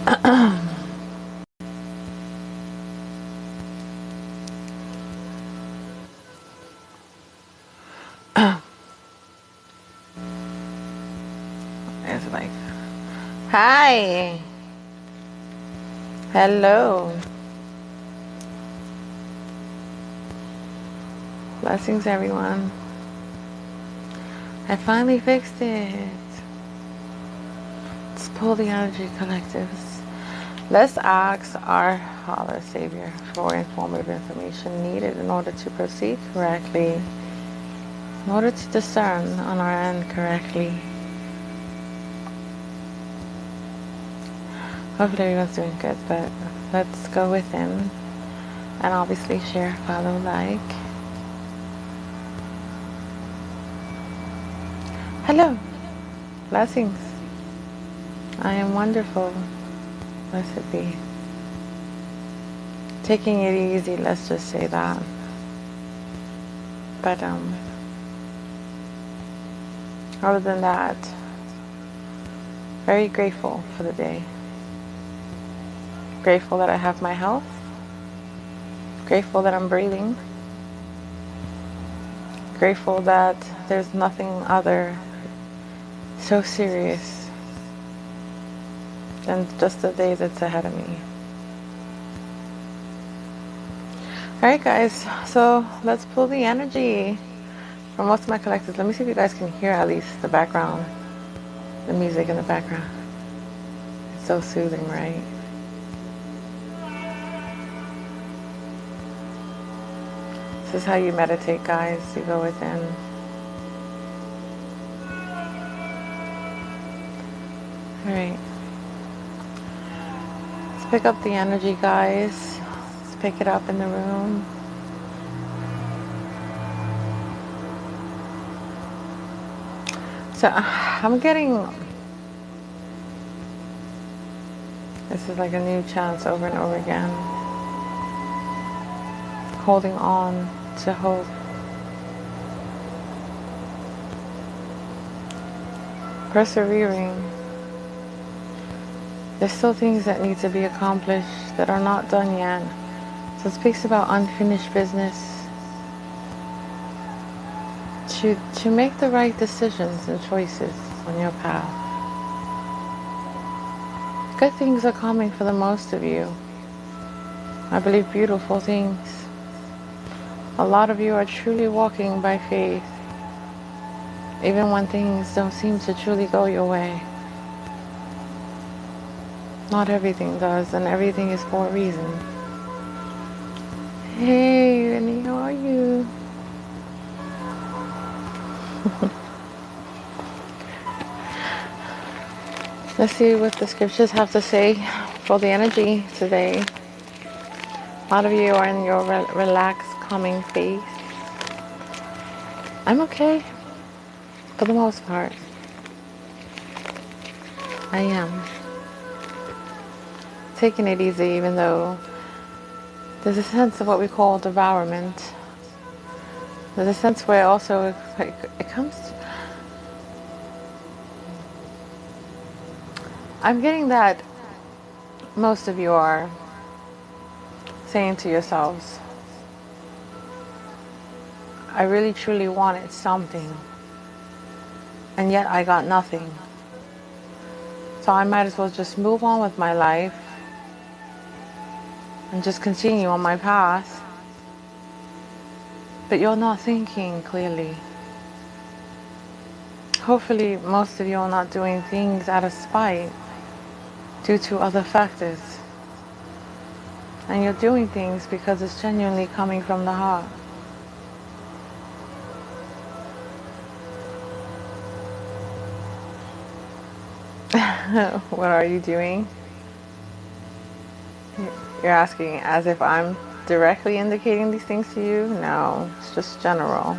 It's like, hi, hello, blessings, everyone. I finally fixed it. Let's pull the energy collectives. Let's ask our Higher Savior for informative information needed in order to proceed correctly, in order to discern on our end correctly. Hopefully everyone's doing good, but let's go within and obviously share, follow, like. Hello, blessings. I am wonderful. Blessed be. Taking it easy, let's just say that. But other than that, very grateful for the day. Grateful that I have my health. Grateful that I'm breathing. Grateful that there's nothing other so serious than just the day that's ahead of me. Alright guys, so let's pull the energy from most of my collectives. Let me see if you guys can hear at least the background, the music in the background. It's so soothing, right? This is how you meditate, guys. You go within. Alright. Let's pick up the energy, guys. Let's pick it up in the room. So I'm getting, this is like a new chance over and over again. Holding on to hope. Persevering. There's still things that need to be accomplished that are not done yet. So it speaks about unfinished business. To make the right decisions and choices on your path. Good things are coming for the most of you. I believe beautiful things. A lot of you are truly walking by faith, even when things don't seem to truly go your way. Not everything does, and everything is for a reason. Hey, Rennie, how are you? Let's see what the scriptures have to say for the energy today. A lot of you are in your relaxed, calming phase. I'm okay, for the most part. I am. Taking it easy, even though there's a sense of what we call devourment. There's a sense where also it comes to, I'm getting that most of you are saying to yourselves, I really truly wanted something, and yet I got nothing. So I might as well just move on with my life and just continue on my path. But you're not thinking clearly. Hopefully most of you are not doing things out of spite due to other factors. And you're doing things because it's genuinely coming from the heart. What are you doing? You're asking as if I'm directly indicating these things to you? No, it's just general.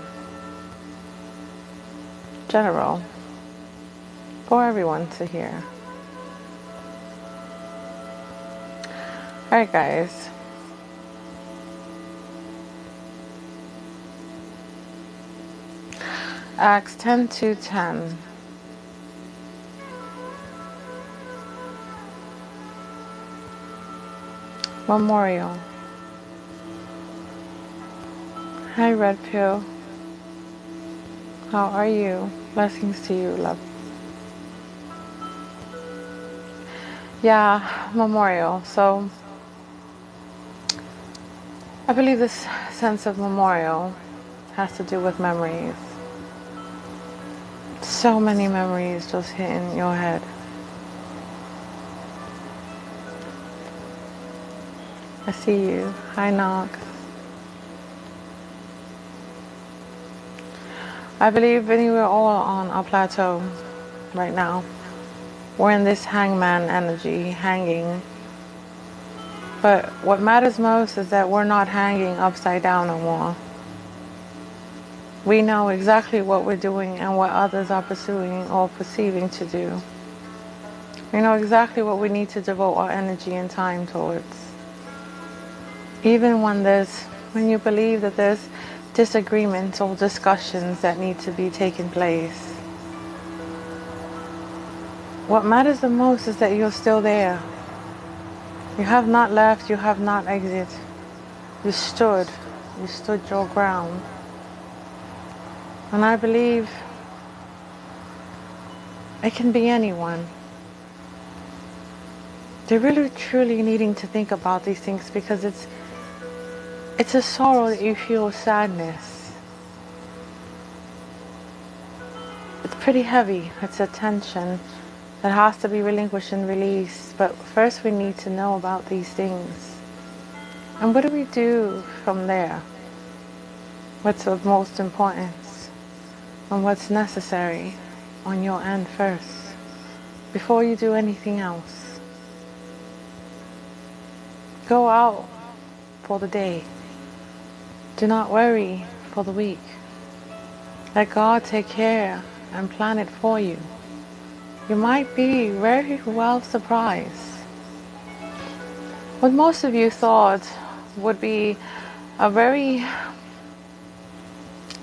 General. For everyone to hear. Alright guys. Acts 10:2-10. Memorial. Hi, Red Pill. How are you? Blessings to you, love. Yeah, Memorial. So, I believe this sense of memorial has to do with memories. So many memories just hitting your head. I see you. Hi, Knox. I believe we're all on a plateau right now. We're in this hangman energy, hanging. But what matters most is that we're not hanging upside down no more. We know exactly what we're doing and what others are pursuing or perceiving to do. We know exactly what we need to devote our energy and time towards. Even when you believe that there's disagreements or discussions that need to be taking place. What matters the most is that you're still there. You have not left, you have not exited. You stood your ground. And I believe it can be anyone. They're really truly needing to think about these things because it's a sorrow that you feel, sadness. It's pretty heavy. It's a tension that has to be relinquished and released. But first we need to know about these things. And what do we do from there? What's of most importance? And what's necessary on your end first, before you do anything else? Go out for the day. Do not worry for the week. Let God take care and plan it for you. You might be very well surprised. What most of you thought would be a very,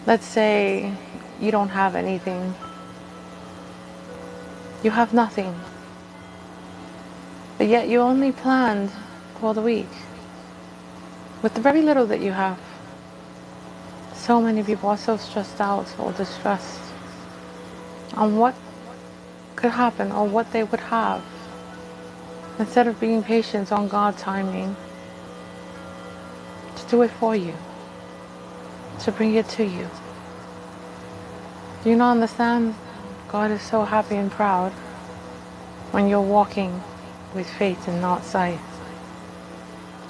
let's say, you don't have anything. You have nothing. But yet you only planned for the week with the very little that you have. So many people are so stressed out or distressed on what could happen or what they would have, instead of being patient on God's timing to do it for you, to bring it to you. Do you not understand? God is so happy and proud when you're walking with faith and not sight.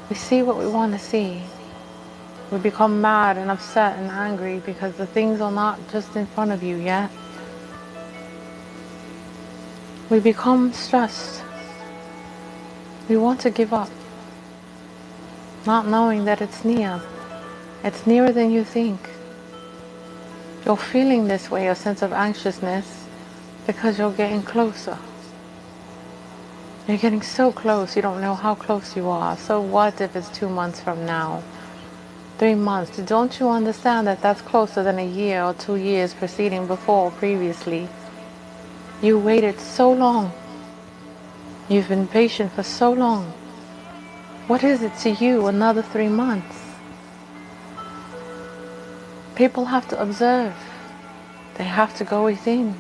We see what we want to see. We become mad and upset and angry because the things are not just in front of you yet. We become stressed. We want to give up, not knowing that it's near. It's nearer than you think. You're feeling this way, a sense of anxiousness, because you're getting closer. You're getting so close, you don't know how close you are. So what if it's 2 months from now? 3 months? Don't you understand that that's closer than a year or 2 years preceding before, previously? You waited so long. You've been patient for so long. What is it to you, another 3 months? People have to observe. They have to go within.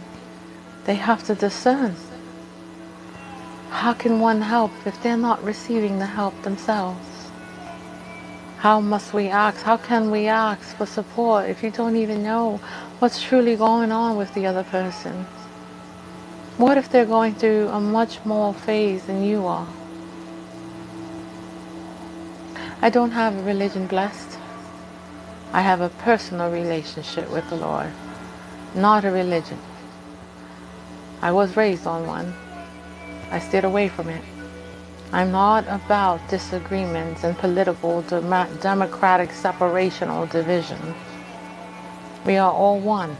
They have to discern. How can one help if they're not receiving the help themselves? How must we ask? How can we ask for support if you don't even know what's truly going on with the other person? What if they're going through a much more phase than you are? I don't have a religion, blessed. I have a personal relationship with the Lord, not a religion. I was raised on one. I stayed away from it. I'm not about disagreements and political, democratic separation or division. We are all one.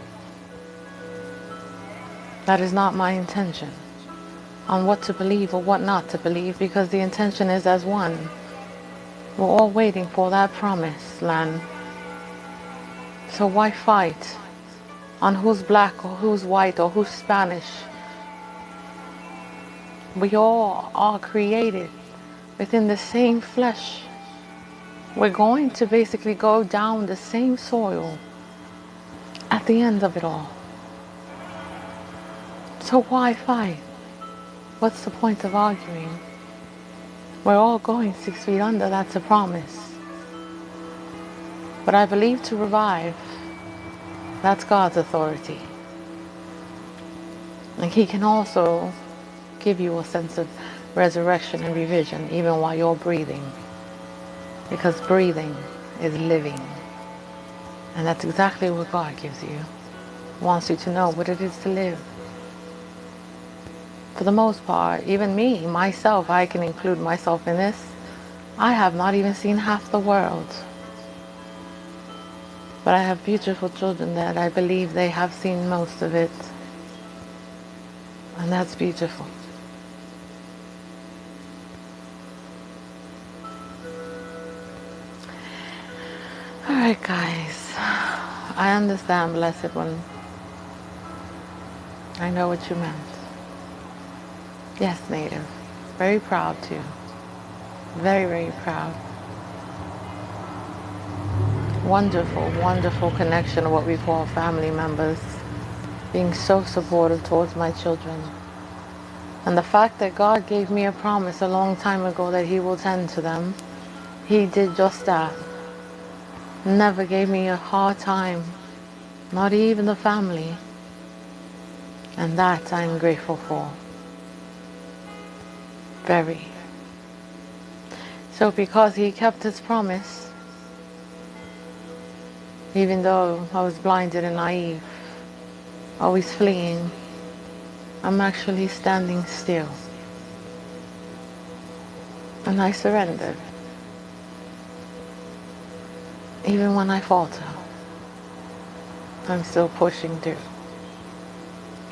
That is not my intention on what to believe or what not to believe, because the intention is as one. We're all waiting for that promised land. So why fight on who's black or who's white or who's Spanish? We all are created within the same flesh. We're going to basically go down the same soil at the end of it all. So why fight? What's the point of arguing? We're all going 6 feet under, that's a promise. But I believe to revive, that's God's authority. And He can also give you a sense of resurrection and revision even while you're breathing. Because breathing is living. And that's exactly what God gives you. He wants you to know what it is to live. For the most part, even me, myself, I can include myself in this. I have not even seen half the world. But I have beautiful children that I believe they have seen most of it. And that's beautiful. Alright guys, I understand, Blessed One. I know what you meant. Yes, Native. Very proud too. Very, very proud. Wonderful, wonderful connection of what we call family members. Being so supportive towards my children. And the fact that God gave me a promise a long time ago that He will tend to them. He did just that. Never gave me a hard time. Not even the family. And that I'm grateful for. Very. So because He kept His promise, even though I was blinded and naive, always fleeing, I'm actually standing still. And I surrendered. Even when I falter, I'm still pushing through.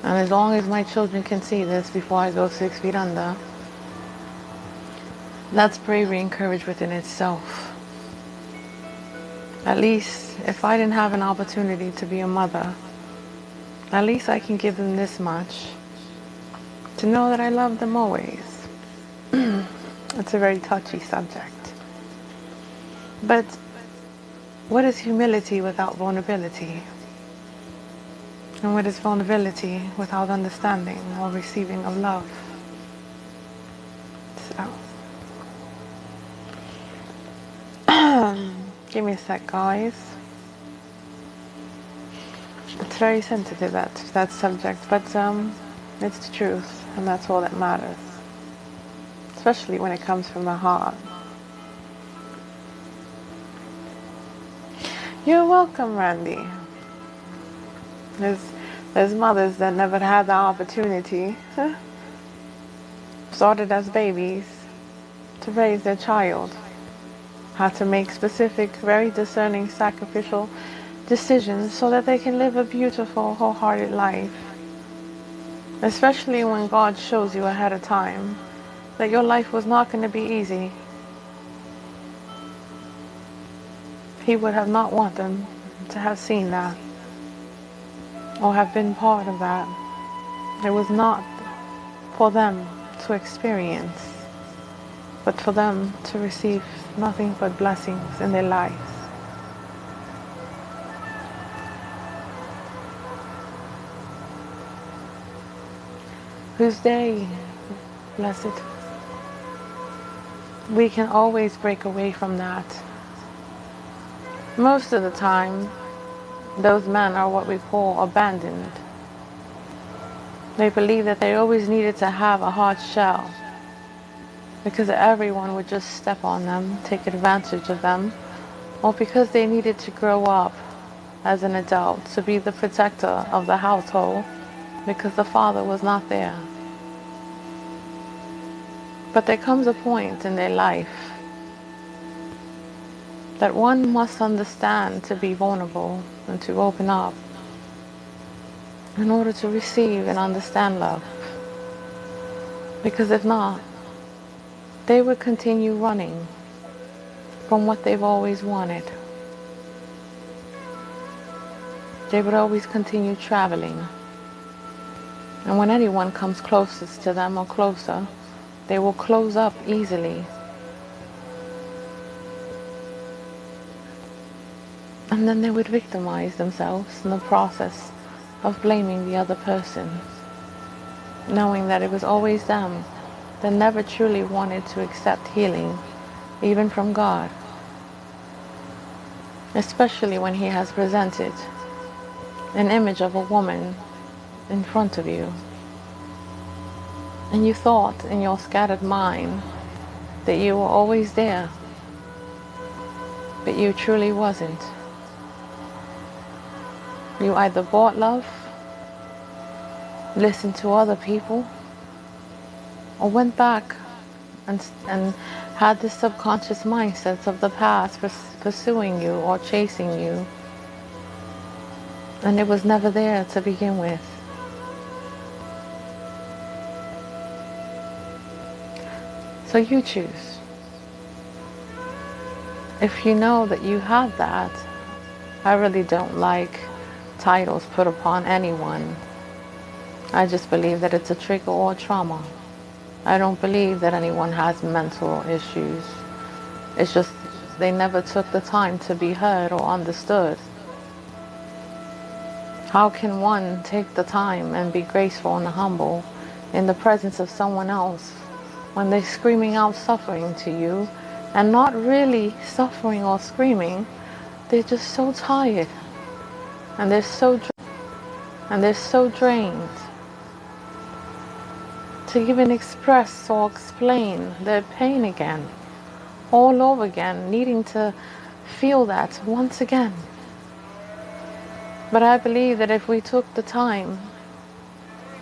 And as long as my children can see this before I go 6 feet under, that's bravery and courage within itself. At least, if I didn't have an opportunity to be a mother, at least I can give them this much. To know that I love them always. It's a very touchy subject. But what is humility without vulnerability? And what is vulnerability without understanding or receiving of love? So, give me a sec, guys. It's very sensitive, that subject, but it's the truth, and that's all that matters. Especially when it comes from the heart. You're welcome, Randy. There's mothers that never had the opportunity, started as babies, to raise their child. Had to make specific, very discerning, sacrificial decisions so that they can live a beautiful, wholehearted life. Especially when God shows you ahead of time that your life was not going to be easy. He would have not wanted them to have seen that or have been part of that. It was not for them to experience, but for them to receive nothing but blessings in their lives. Whose day, blessed? We can always break away from that. Most of the time, those men are what we call abandoned. They believe that they always needed to have a hard shell because everyone would just step on them, take advantage of them, or because they needed to grow up as an adult to be the protector of the household because the father was not there. But there comes a point in their life that one must understand to be vulnerable and to open up in order to receive and understand love. Because if not, they would continue running from what they've always wanted. They would always continue traveling. And when anyone comes closest to them or closer, they will close up easily And then they would victimize themselves in the process of blaming the other person, knowing that it was always them that never truly wanted to accept healing, even from God, especially when He has presented an image of a woman in front of you. And you thought in your scattered mind that you were always there, but you truly wasn't. You either bought love, listened to other people, or went back and had the subconscious mindsets of the past pursuing you or chasing you, and it was never there to begin with. So you choose. If you know that you have that, I really don't like titles put upon anyone. I just believe that it's a trigger or trauma. I don't believe that anyone has mental issues. It's just they never took the time to be heard or understood. How can one take the time and be graceful and humble in the presence of someone else when they're screaming out suffering to you, and not really suffering or screaming? They're just so tired, and they're so drained to even express or explain their pain again, all over again, needing to feel that once again. But I believe that if we took the time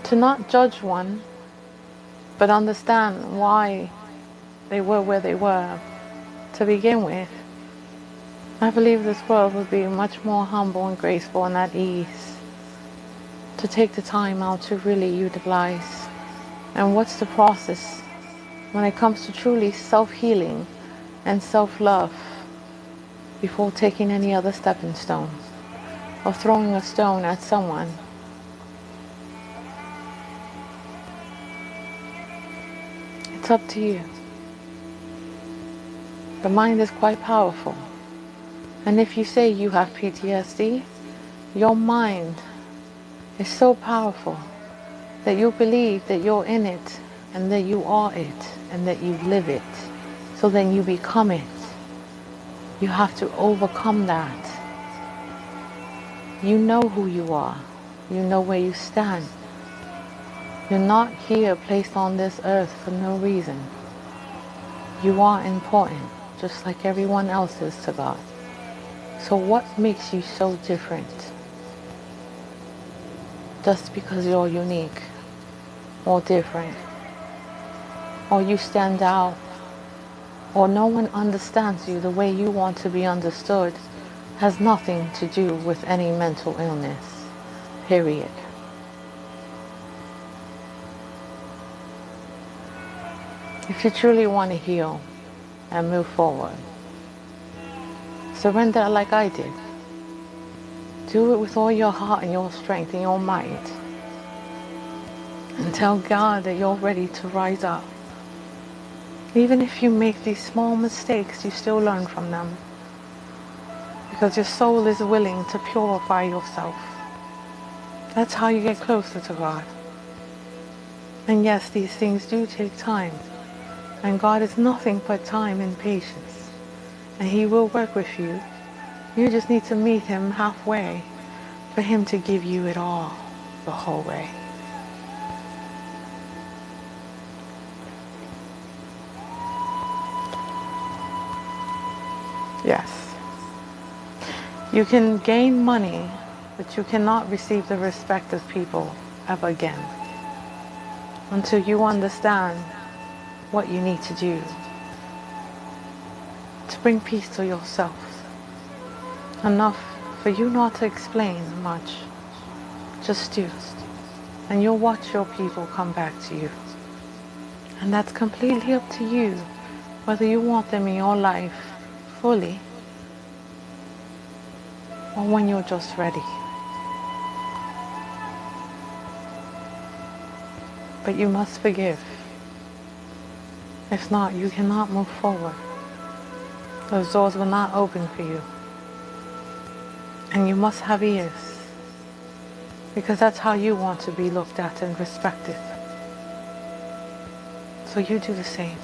to not judge one, but understand why they were where they were to begin with, I believe this world would be much more humble and graceful and at ease to take the time out to really utilize. And what's the process when it comes to truly self-healing and self-love before taking any other stepping stone or throwing a stone at someone? It's up to you. The mind is quite powerful. And if you say you have PTSD, your mind is so powerful that you believe that you're in it and that you are it and that you live it. So then you become it. You have to overcome that. You know who you are. You know where you stand. You're not here placed on this earth for no reason. You are important, just like everyone else is to God. So what makes you so different? Just because you're unique or different, or you stand out, or no one understands you the way you want to be understood, has nothing to do with any mental illness, period. If you truly want to heal and move forward, surrender like I did. Do it with all your heart and your strength and your might. And tell God that you're ready to rise up. Even if you make these small mistakes, you still learn from them. Because your soul is willing to purify yourself. That's how you get closer to God. And yes, these things do take time. And God is nothing but time and patience. And He will work with you. You just need to meet Him halfway for Him to give you it all, the whole way. Yes. You can gain money, but you cannot receive the respect of people ever again until you understand what you need to do to bring peace to yourself. Enough for you not to explain much. Just do. And you'll watch your people come back to you. And that's completely up to you, whether you want them in your life fully or when you're just ready. But you must forgive. If not, you cannot move forward. Those doors will not open for you. And you must have ears, because that's how you want to be looked at and respected. So you do the same.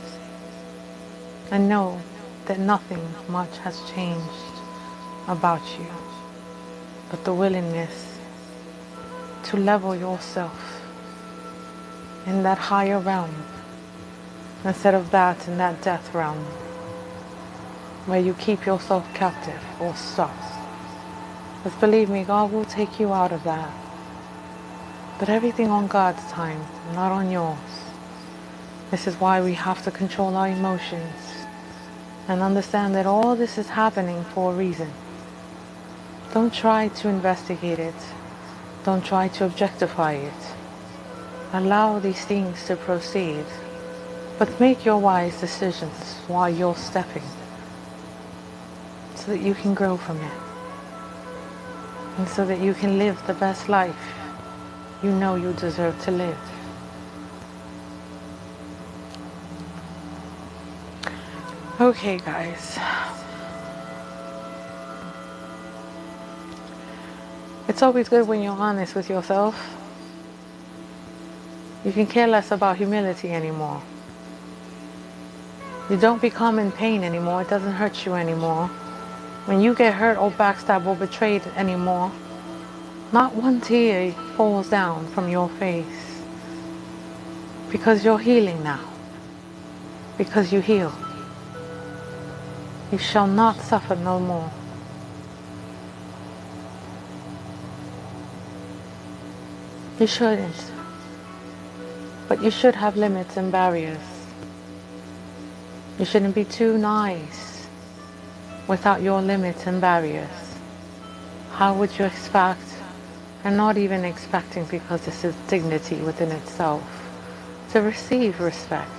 And know that nothing much has changed about you, but the willingness to level yourself in that higher realm, instead of that in that death realm, where you keep yourself captive or stuck. Because believe me, God will take you out of that. But everything on God's time, not on yours. This is why we have to control our emotions and understand that all this is happening for a reason. Don't try to investigate it. Don't try to objectify it. Allow these things to proceed, but make your wise decisions while you're stepping, so that you can grow from it, and so that you can live the best life you know you deserve to live. Okay, guys. It's always good when you're honest with yourself. You can care less about humility anymore. You don't become in pain anymore. It doesn't hurt you anymore. When you get hurt or backstabbed or betrayed anymore, not one tear falls down from your face. Because you're healing now. Because you heal. You shall not suffer no more. You shouldn't. But you should have limits and barriers. You shouldn't be too nice without your limits and barriers. How would you expect, and not even expecting, because this is dignity within itself, to receive respect?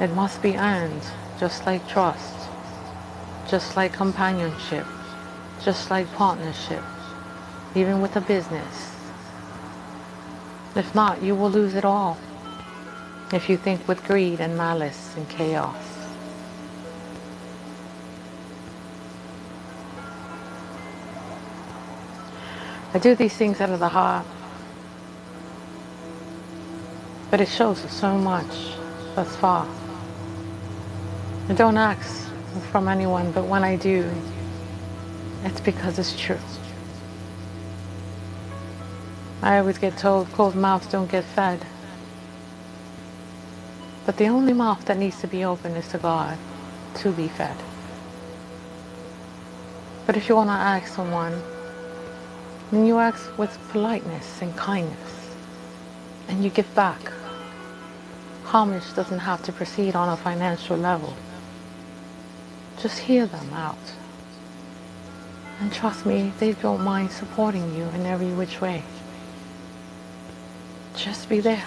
It must be earned, just like trust, just like companionship, just like partnership, even with a business. If not, you will lose it all if you think with greed and malice and chaos. I do these things out of the heart, but it shows so much thus far. I don't ask from anyone, but when I do, it's because it's true. I always get told closed mouths don't get fed. But the only mouth that needs to be open is to God, to be fed. But if you want to ask someone, then you ask with politeness and kindness, and you give back. Homage doesn't have to proceed on a financial level. Just hear them out. And trust me, they don't mind supporting you in every which way. Just be there.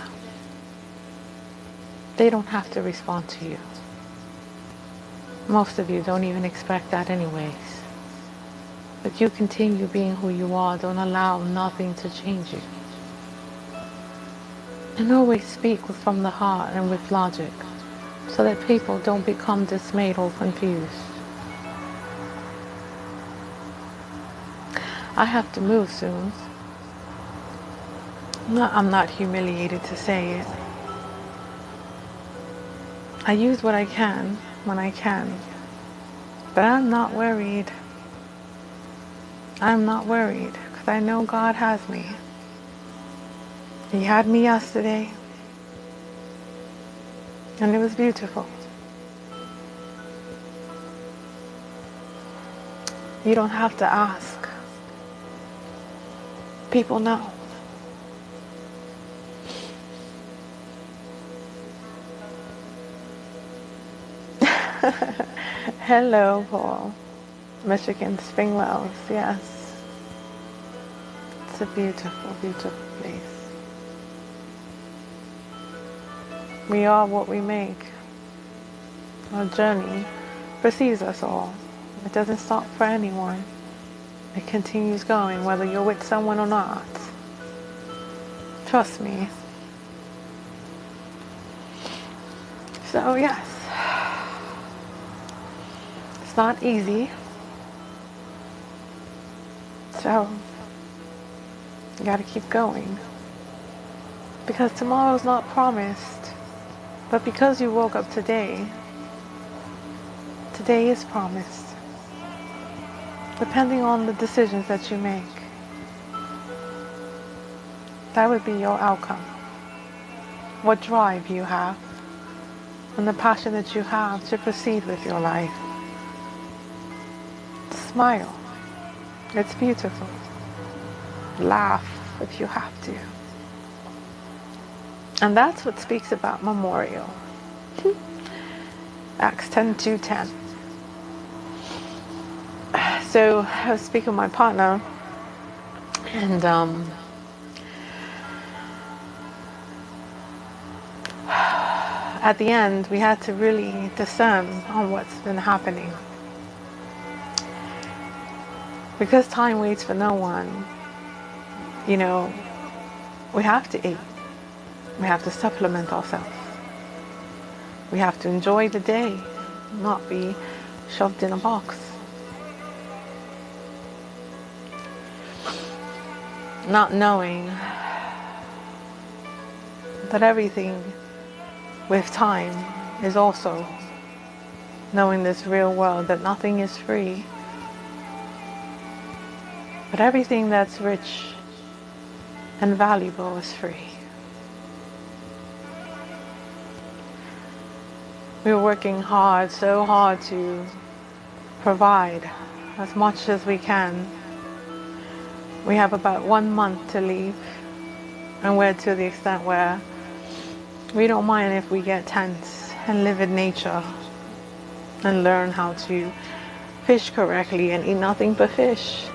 They don't have to respond to you. Most of you don't even expect that anyways. But you continue being who you are. Don't allow nothing to change you. And always speak from the heart and with logic, so that people don't become dismayed or confused. I have to move soon. I'm not humiliated to say it. I use what I can when I can. But I'm not worried. I'm not worried, because I know God has me. He had me yesterday, and it was beautiful. You don't have to ask. People know. Hello, Paul. Michigan, Spring Wells, yes. It's a beautiful, beautiful place. We are what we make. Our journey precedes us all. It doesn't stop for anyone. It continues going, whether you're with someone or not. Trust me. So yes, it's not easy. So, you gotta keep going. Because tomorrow's not promised. But because you woke up today, today is promised. Depending on the decisions that you make, that would be your outcome. What drive you have, and the passion that you have to proceed with your life. Smile. It's beautiful. Laugh if you have to. And that's what speaks about memorial. Acts 10:2-10. So I was speaking with my partner, and at the end we had to really discern on what's been happening. Because time waits for no one, you know, we have to eat. We have to supplement ourselves. We have to enjoy the day, not be shoved in a box. Not knowing that everything with time is also knowing this real world, that nothing is free. But everything that's rich and valuable is free. We were working hard, so hard to provide as much as we can. We have about 1 month to leave, and we're to the extent where we don't mind if we get tents and live in nature and learn how to fish correctly and eat nothing but fish.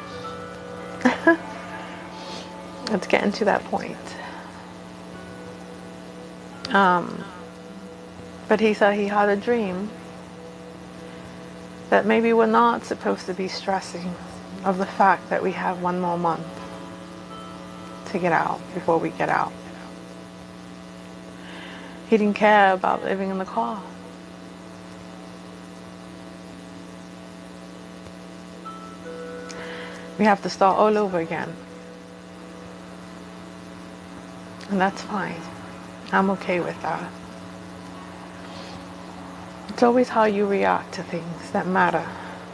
It's getting to that point. But he said he had a dream that maybe we're not supposed to be stressing of the fact that we have 1 more month to get out before we get out. He didn't care about living in the car. We have to start all over again. And that's fine. I'm okay with that. It's always how you react to things that matter.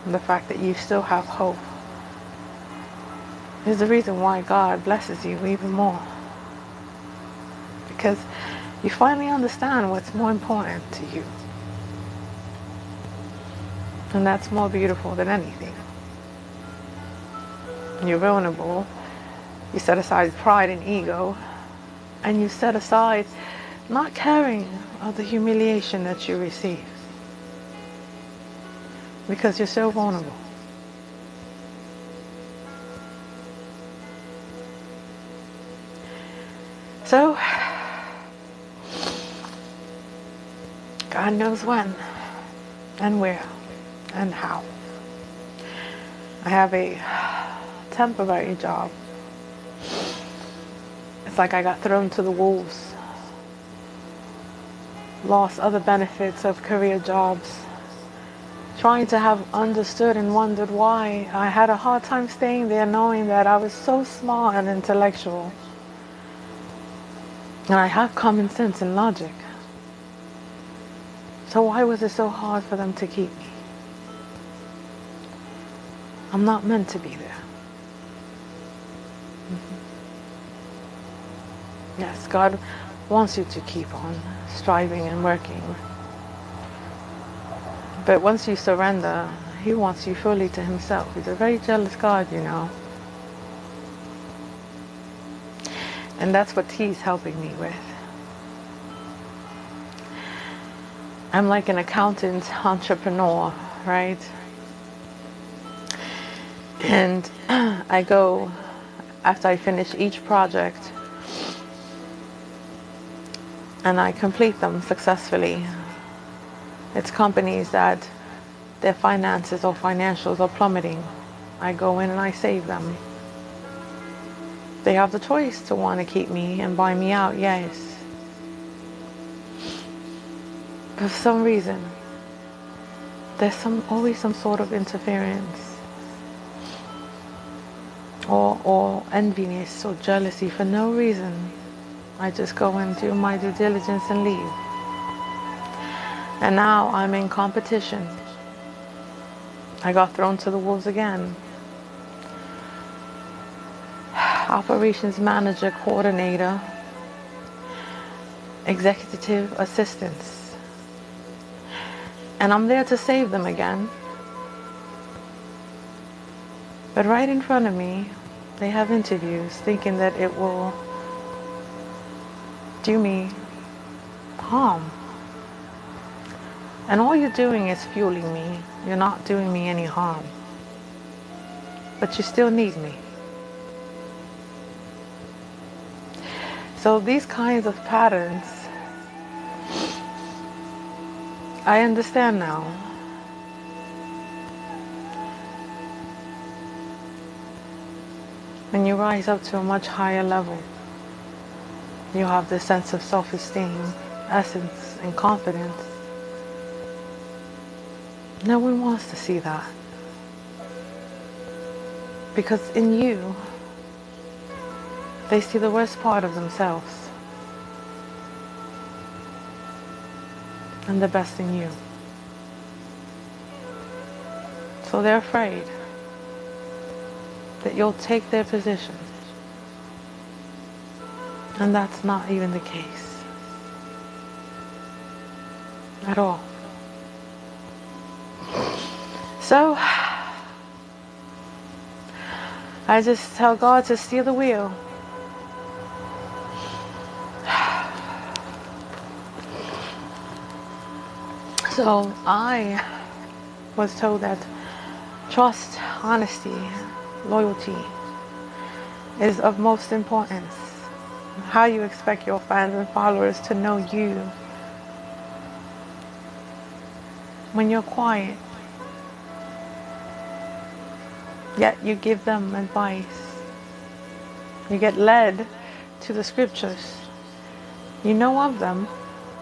And the fact that you still have hope is the reason why God blesses you even more. Because you finally understand what's more important to you. And that's more beautiful than anything. You're vulnerable. You set aside pride and ego. And you set aside not caring of the humiliation that you receive. Because you're so vulnerable. So, God knows when, and where, and how. I have a temporary job. It's like I got thrown to the wolves. Lost other benefits of career jobs. Trying to have understood and wondered why. I had a hard time staying there knowing that I was so smart and intellectual. And I have common sense and logic. So why was it so hard for them to keep me? I'm not meant to be there. Yes, God wants you to keep on striving and working. But once you surrender, He wants you fully to Himself. He's a very jealous God, you know. And that's what He's helping me with. I'm like an accountant entrepreneur, right? And I go, after I finish each project, and I complete them successfully. It's companies that their finances or financials are plummeting. I go in and I save them. They have the choice to want to keep me and buy me out, yes. But for some reason, there's always some sort of interference. or enviness or jealousy for no reason. I just go and do my due diligence and leave. And now I'm in competition. I got thrown to the wolves again. Operations manager, coordinator, executive assistants. And I'm there to save them again. But right in front of me, they have interviews thinking that it will do me harm. And all you're doing is fueling me. You're not doing me any harm. But you still need me. So these kinds of patterns, I understand now. When you rise up to a much higher level, you have this sense of self-esteem, essence, and confidence. No one wants to see that. Because in you, they see the worst part of themselves and the best in you. So they're afraid that you'll take their position. And that's not even the case at all. So I just tell God to steer the wheel. So I was told that trust, honesty, loyalty is of most importance. How you expect your fans and followers to know you when you're quiet, yet you give them advice. You get led to the scriptures. You know of them,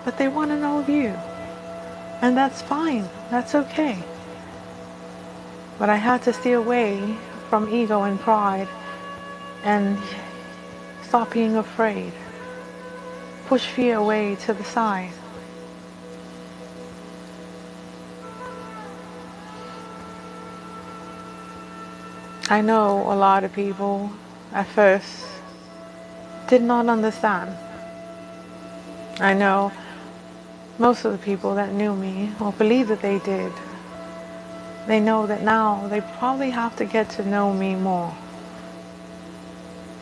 but they want to know of you. And that's fine. That's okay. But I had to stay away from ego and pride and stop being afraid. Push fear away to the side. I know a lot of people at first did not understand. I know most of the people that knew me or believe that they did, they know that now they probably have to get to know me more.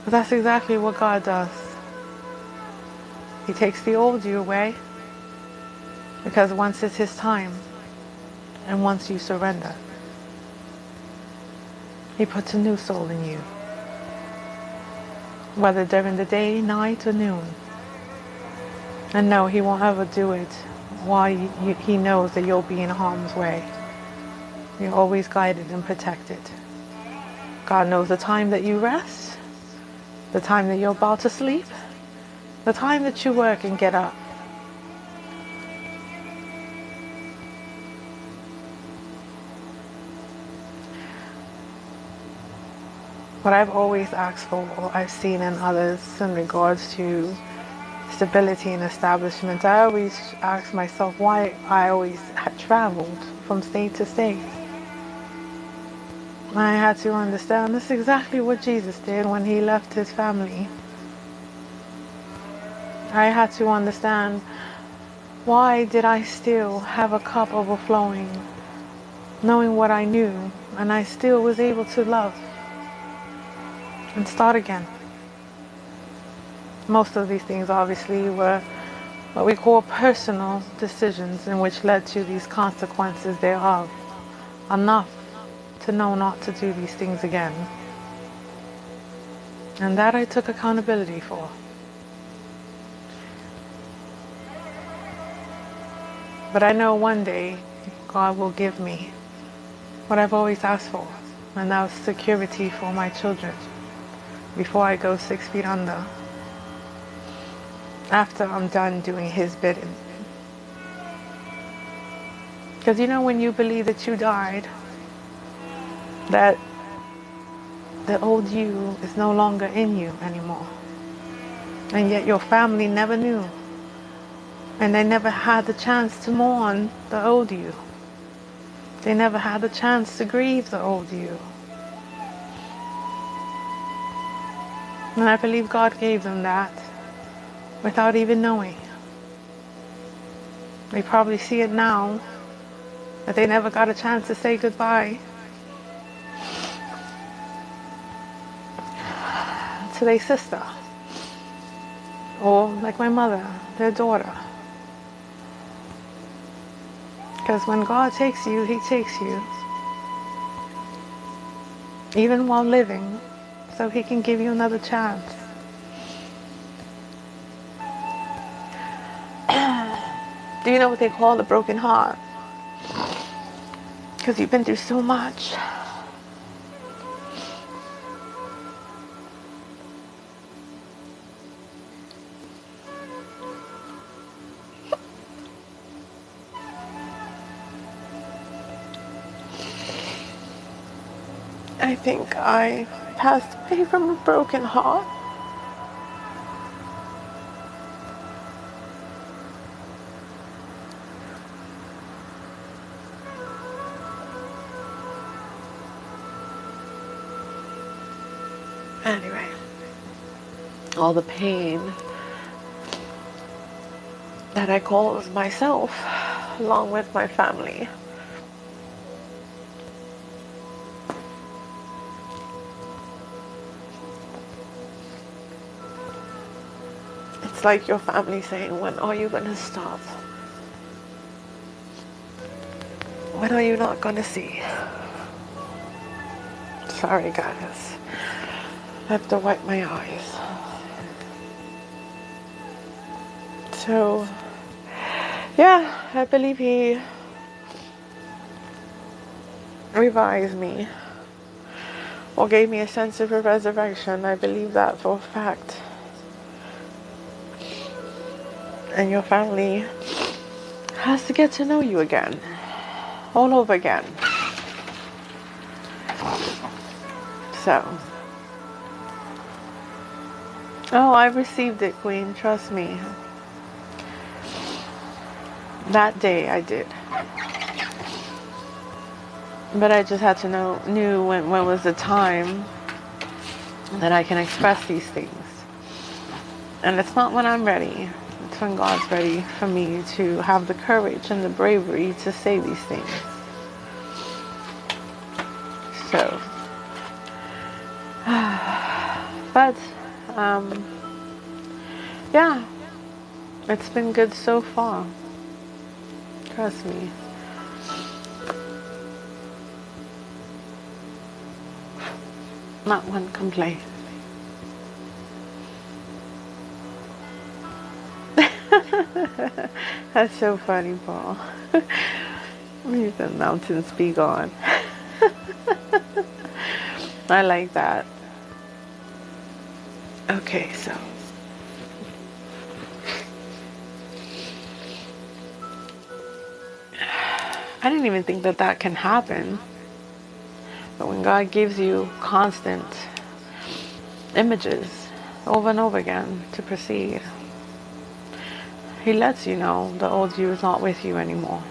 But that's exactly what God does. He takes the old you away because once it's His time and once you surrender, He puts a new soul in you. Whether during the day, night, or noon. And no, He won't ever do it while He knows that you'll be in harm's way. You're always guided and protected. God knows the time that you rest, the time that you're about to sleep, the time that you work and get up. What I've always asked for, or I've seen in others in regards to stability and establishment, I always ask myself why I always had traveled from state to state. I had to understand this is exactly what Jesus did when He left His family. I had to understand why did I still have a cup overflowing, knowing what I knew, and I still was able to love and start again. Most of these things obviously were what we call personal decisions in which led to these consequences thereof. Enough to know not to do these things again. And that I took accountability for. But I know one day God will give me what I've always asked for, and that was security for my children before I go 6 feet under, after I'm done doing His bidding. Because you know, when you believe that you died, that the old you is no longer in you anymore. And yet your family never knew. And they never had the chance to mourn the old you. They never had the chance to grieve the old you. And I believe God gave them that without even knowing. They probably see it now, that they never got a chance to say goodbye to their sister. Or like my mother, their daughter. Because when God takes you, He takes you. Even while living, so He can give you another chance. Do you know what they call a broken heart? Because you've been through so much. I think I passed away from a broken heart. Anyway, all the pain that I caused myself, along with my family. It's like your family saying, when are you going to stop? When are you not going to see? Sorry guys, I have to wipe my eyes. So, yeah, I believe He revived me, or gave me a sense of a resurrection. I believe that for a fact. And your family has to get to know you again, all over again. So, oh, I received it, Queen, trust me. That day I did. But I just had to knew when was the time that I can express these things. And it's not when I'm ready. It's when God's ready for me to have the courage and the bravery to say these things. So, but, yeah, it's been good so far. Trust me. Not one complaint. That's so funny, Paul. Leave the mountains be gone. I like that. Okay, so I didn't even think that that can happen. But when God gives you constant images over and over again to proceed, He lets you know the old you is not with you anymore.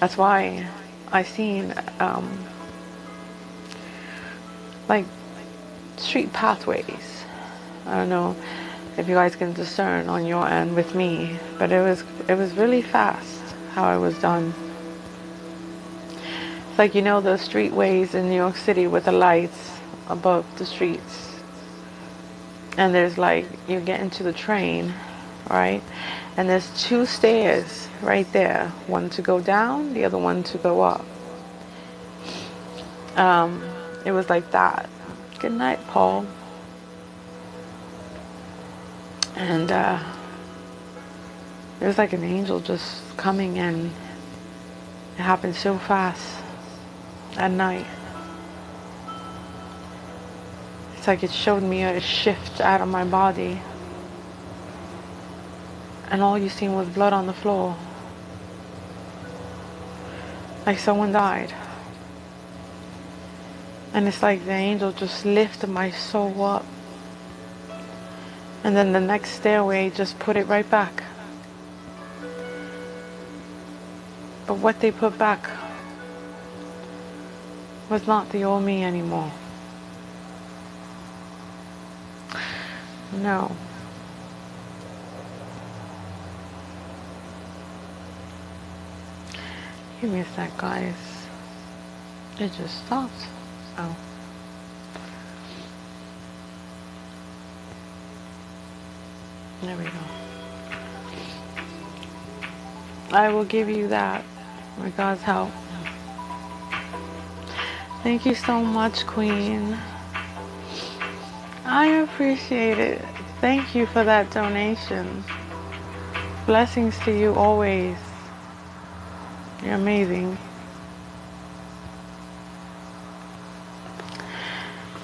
That's why I seen like street pathways. I don't know if you guys can discern on your end with me, but it was really fast how it was done. It's like, you know, the streetways in New York City with the lights above the streets. And there's like, you get into the train, right? And there's 2 stairs right there. One to go down, the other one to go up. It was like that. Good night, Paul. And it was like an angel just coming, and it happened so fast at night. It's like it showed me a shift out of my body. And all you seen was blood on the floor. Like someone died. And it's like the angel just lifted my soul up. And then the next stairway just put it right back. But what they put back was not the old me anymore. No. Give me a sec, guys. It just stopped. Oh. There we go. I will give you that with God's help. Thank you so much, Queen. I appreciate it. Thank you for that donation. Blessings to you always. You're amazing.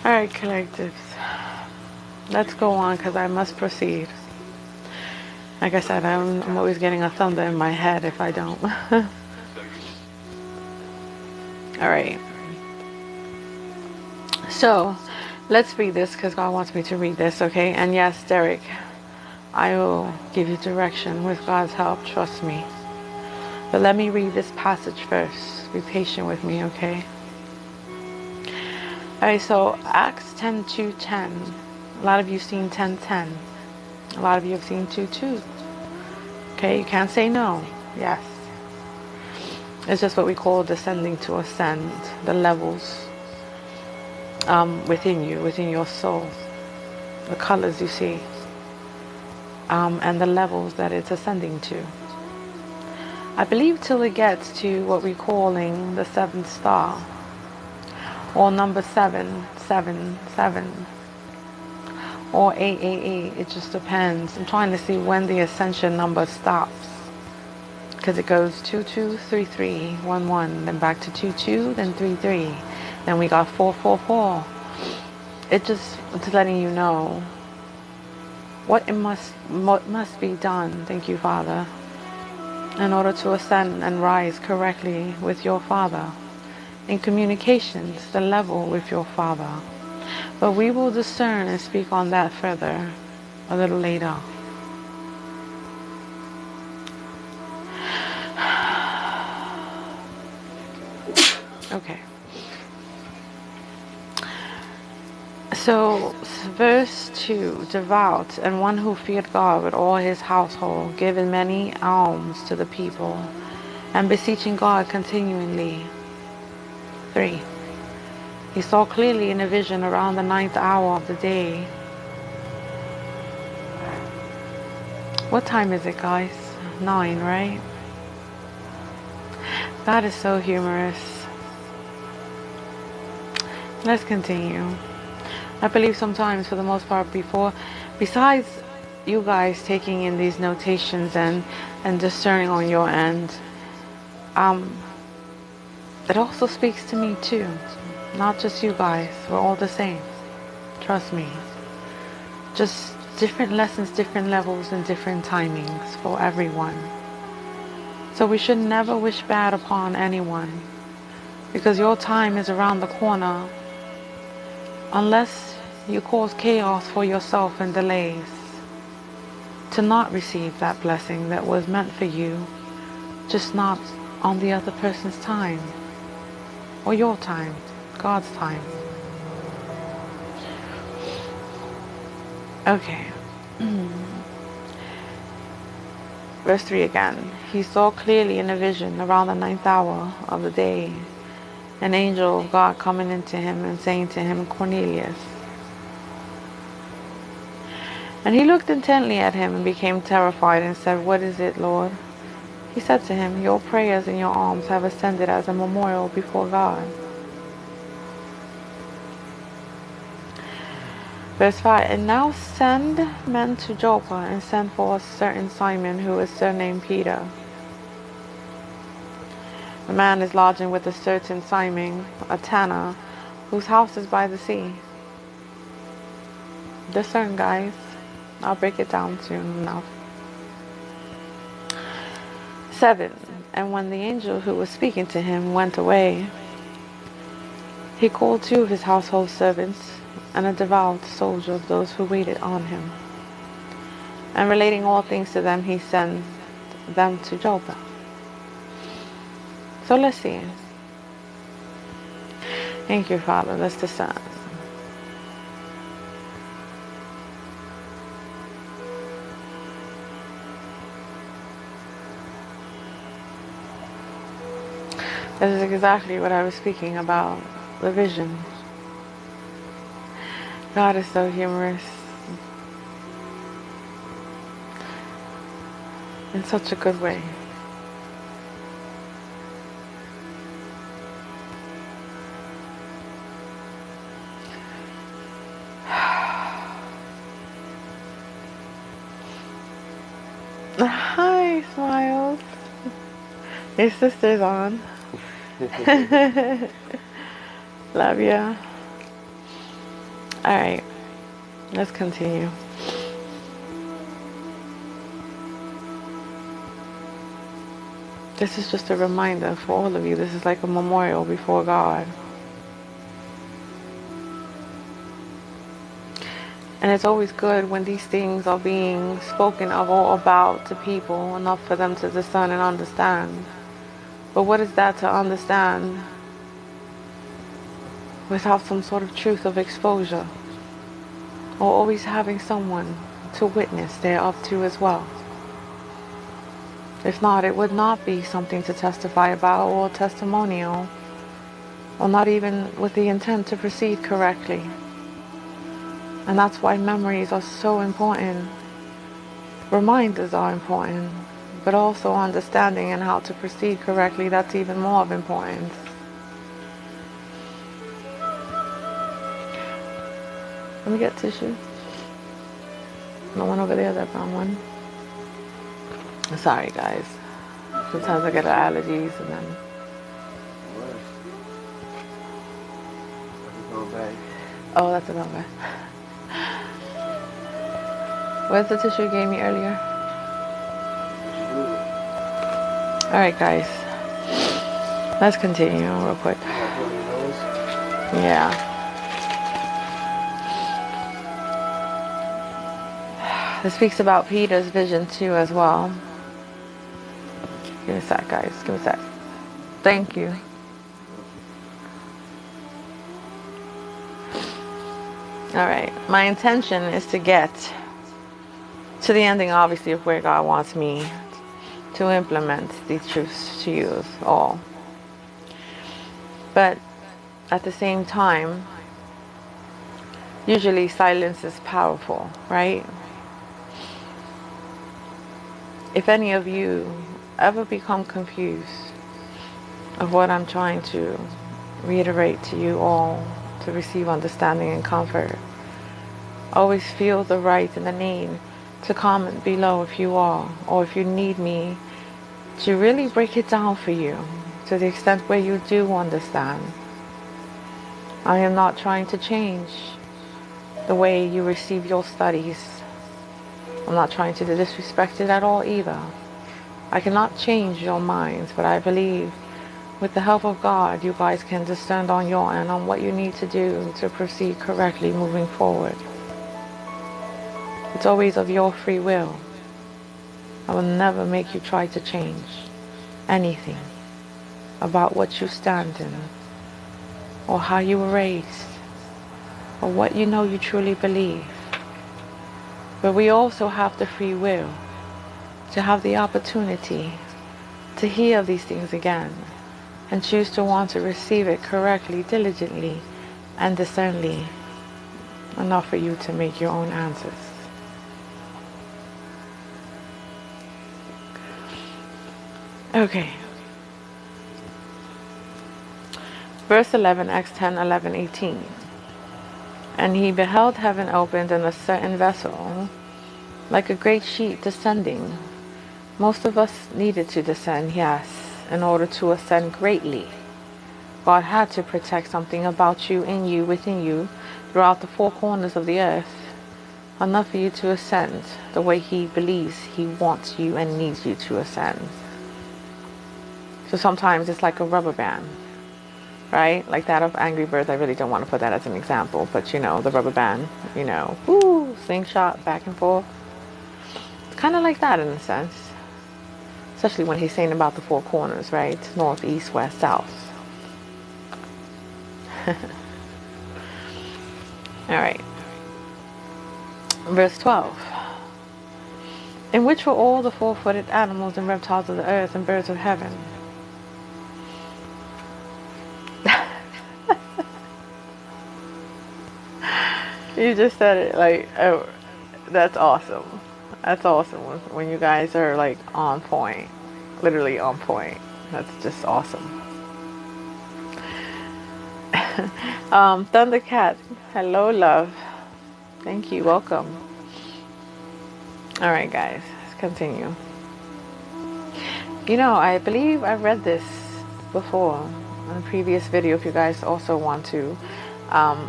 Alright, collectives. Let's go on because I must proceed. Like I said, I'm always getting a thunder in my head if I don't. Alright. So, let's read this because God wants me to read this, okay? And yes, Derek, I will give you direction with God's help, trust me. But let me read this passage first. Be patient with me, okay? Alright, so Acts 10:2-10. A lot of you have seen 10:10. A lot of you have seen 2:2. Okay, you can't say no. Yes. It's just what we call descending to ascend. The levels within you, within your soul. The colors you see. And the levels that it's ascending to. I believe till it gets to what we're calling the 7th star. Or number 777. Or 888. It just depends. I'm trying to see when the ascension number stops. Because it goes 223311, then back to 22, then 33. Then we got 444. It's letting you know what must be done. Thank you, Father. In order to ascend and rise correctly with your Father. In communications, the level with your Father. But we will discern and speak on that further a little later. Okay. So, verse 2, devout and one who feared God with all his household, giving many alms to the people, and beseeching God continually. 3. He saw clearly in a vision around the 9th hour of the day. What time is it, guys? 9, right? God is so humorous. Let's continue. I believe sometimes, for the most part, besides you guys taking in these notations and discerning on your end, it also speaks to me too. Not just you guys. We're all the same. Trust me. Just different lessons, different levels, and different timings for everyone. So we should never wish bad upon anyone, because your time is around the corner. Unless you cause chaos for yourself and delays to not receive that blessing that was meant for you, just not on the other person's time or your time, God's time. Okay. Verse 3 again. He saw clearly in a vision around the 9th hour of the day an angel of God coming into him and saying to him, Cornelius. And he looked intently at him and became terrified and said, What is it, Lord? He said to him, Your prayers and your alms have ascended as a memorial before God. Verse 5, And now send men to Joppa and send for a certain Simon who is surnamed Peter. The man is lodging with a certain Simon, a tanner, whose house is by the sea. Discern, guys. I'll break it down soon enough. 7, And when the angel who was speaking to him went away, He called 2 of his household servants and a devout soldier of those who waited on him. And relating all things to them, he sent them to Joppa. So let's see. Thank you, Father. Let's discern. This is exactly what I was speaking about, the vision. God is so humorous. In such a good way. Hi, Smiles. Your sister's on. Love ya. Alright, let's continue. This is just a reminder for all of you. This is like a memorial before God. And it's always good when these things are being spoken of or about to people, enough for them to discern and understand. But what is that to understand without some sort of truth of exposure? Or always having someone to witness thereof to as well. If not, it would not be something to testify about or testimonial, or not even with the intent to proceed correctly. And that's why memories are so important. Reminders are important, but also understanding and how to proceed correctly, that's even more of importance. Let me get tissue. No one over there, that brown one. Sorry guys. Sometimes I get allergies and then... Oh, that's a bad. Where's the tissue you gave me earlier? Alright guys. Let's continue real quick. Yeah. This speaks about Peter's vision too as well. Give me a sec, guys. Give me a sec. Thank you. Alright. My intention is to get to the ending, obviously, of where God wants me to implement these truths to you all. But at the same time, usually silence is powerful, right? If any of you ever become confused of what I'm trying to reiterate to you all to receive understanding and comfort, always feel the right and the need to comment below if you are, or if you need me to really break it down for you to the extent where you do understand. I am not trying to change the way you receive your studies. I'm not trying to disrespect it at all either. I cannot change your minds, but I believe with the help of God, you guys can discern on your end on what you need to do to proceed correctly moving forward. It's always of your free will. I will never make you try to change anything about what you stand in, or how you were raised, or what you know you truly believe. But we also have the free will to have the opportunity to hear these things again and choose to want to receive it correctly, diligently, and discerningly, enough for you to make your own answers. Okay. Verse 11, Acts 10, 11, 18. And he beheld heaven opened and a certain vessel, like a great sheet descending. Most of us needed to descend, yes, in order to ascend greatly. God had to protect something about you, in you, within you, throughout the four corners of the earth, enough for you to ascend the way he believes he wants you and needs you to ascend. So sometimes it's like a rubber band. right? Like that of Angry Birds. I really don't want to put that as an example, but you know, the rubber band, you know, woo, slingshot back and forth. It's kind of like that in a sense, especially when he's saying about the four corners, right? North, east, west, south. All right. Verse 12. In which were all the four-footed animals and reptiles of the earth and birds of heaven. You just said it like, oh, that's awesome. That's awesome when you guys are like on point, literally on point. That's just awesome. Thundercat, hello, love. Thank you, welcome. All right, guys, let's continue. You know, I believe I read this before in a previous video. If you guys also want to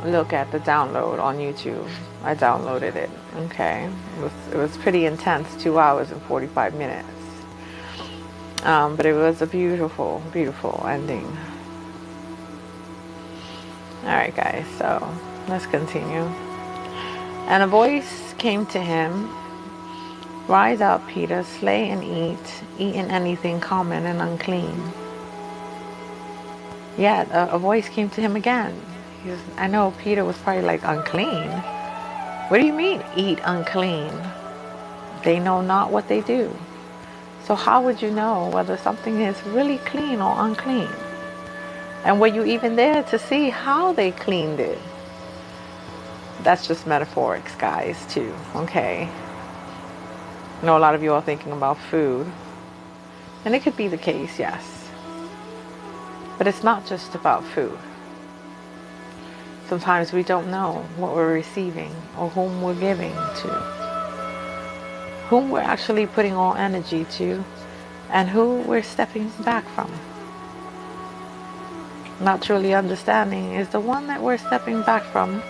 look at the download on YouTube, I downloaded it. Okay, it was pretty intense, 2 hours and 45 minutes. But it was a beautiful, beautiful ending. All right, guys, so let's continue. And a voice came to him, "Rise up, Peter, slay and eat in anything common and unclean." Yet a voice came to him again. I know Peter was probably like, unclean? What do you mean, eat unclean? They know not what they do. So how would you know whether something is really clean or unclean? And were you even there to see how they cleaned it? That's just metaphorics, guys, too, okay? I know a lot of you are thinking about food. And it could be the case, yes. But it's not just about food. Sometimes we don't know what we're receiving or whom we're giving to, whom we're actually putting all energy to, and who we're stepping back from. Not truly understanding, is the one that we're stepping back from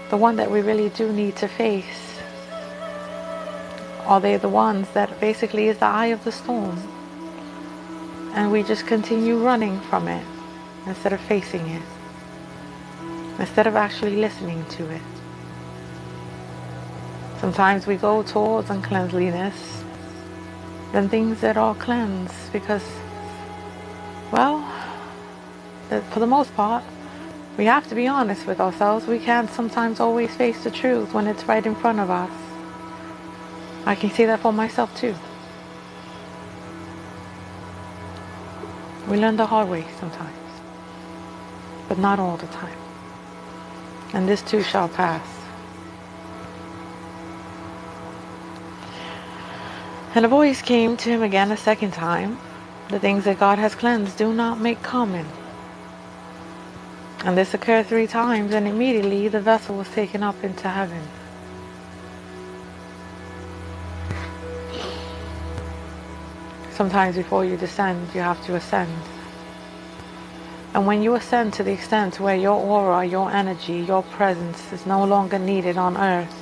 the one that we really do need to face? Are they the ones that basically is the eye of the storm, and we just continue running from it instead of facing it, instead of actually listening to it? Sometimes we go towards uncleanliness than things that are cleansed because, well, for the most part, we have to be honest with ourselves. We can't sometimes always face the truth when it's right in front of us. I can see that for myself too. We learn the hard way sometimes, but not all the time. And this too shall pass. And a voice came to him again a second time. The things that God has cleansed do not make common. And this occurred 3 times, and immediately the vessel was taken up into heaven. Sometimes before you descend, you have to ascend. And when you ascend to the extent where your aura, your energy, your presence is no longer needed on earth,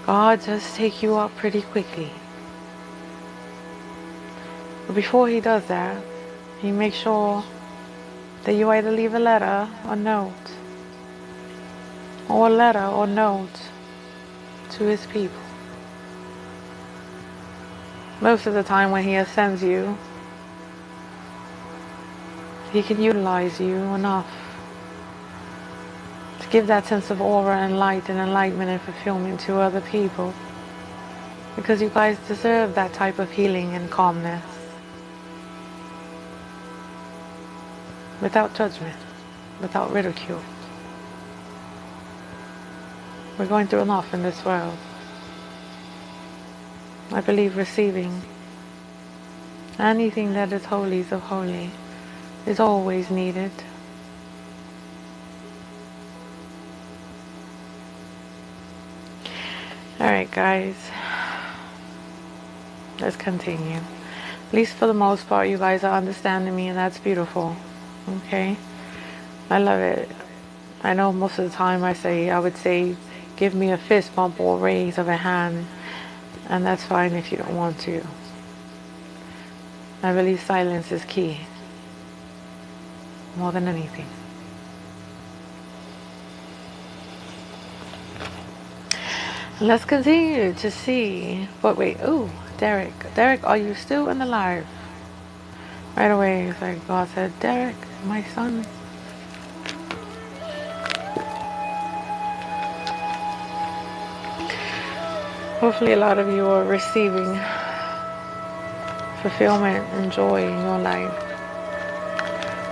God does take you up pretty quickly. But before he does that, he makes sure that you either leave a letter or note, or a letter or note to his people. Most of the time when he ascends you, he can utilize you enough to give that sense of aura and light and enlightenment and fulfillment to other people, because you guys deserve that type of healing and calmness, without judgment, without ridicule. We're going through enough in this world. I believe receiving anything that is holies of holy is always needed. Alright guys, let's continue. At least for the most part you guys are understanding me, and that's beautiful. Okay, I love it. I know most of the time I would say give me a fist bump or raise of a hand, and that's fine if you don't want to. I believe silence is key. more than anything. Let's continue to see. But wait, ooh, Derek. Derek, are you still in the live? Right away, it's like God said, Derek, my son. Hopefully a lot of you are receiving fulfillment and joy in your life.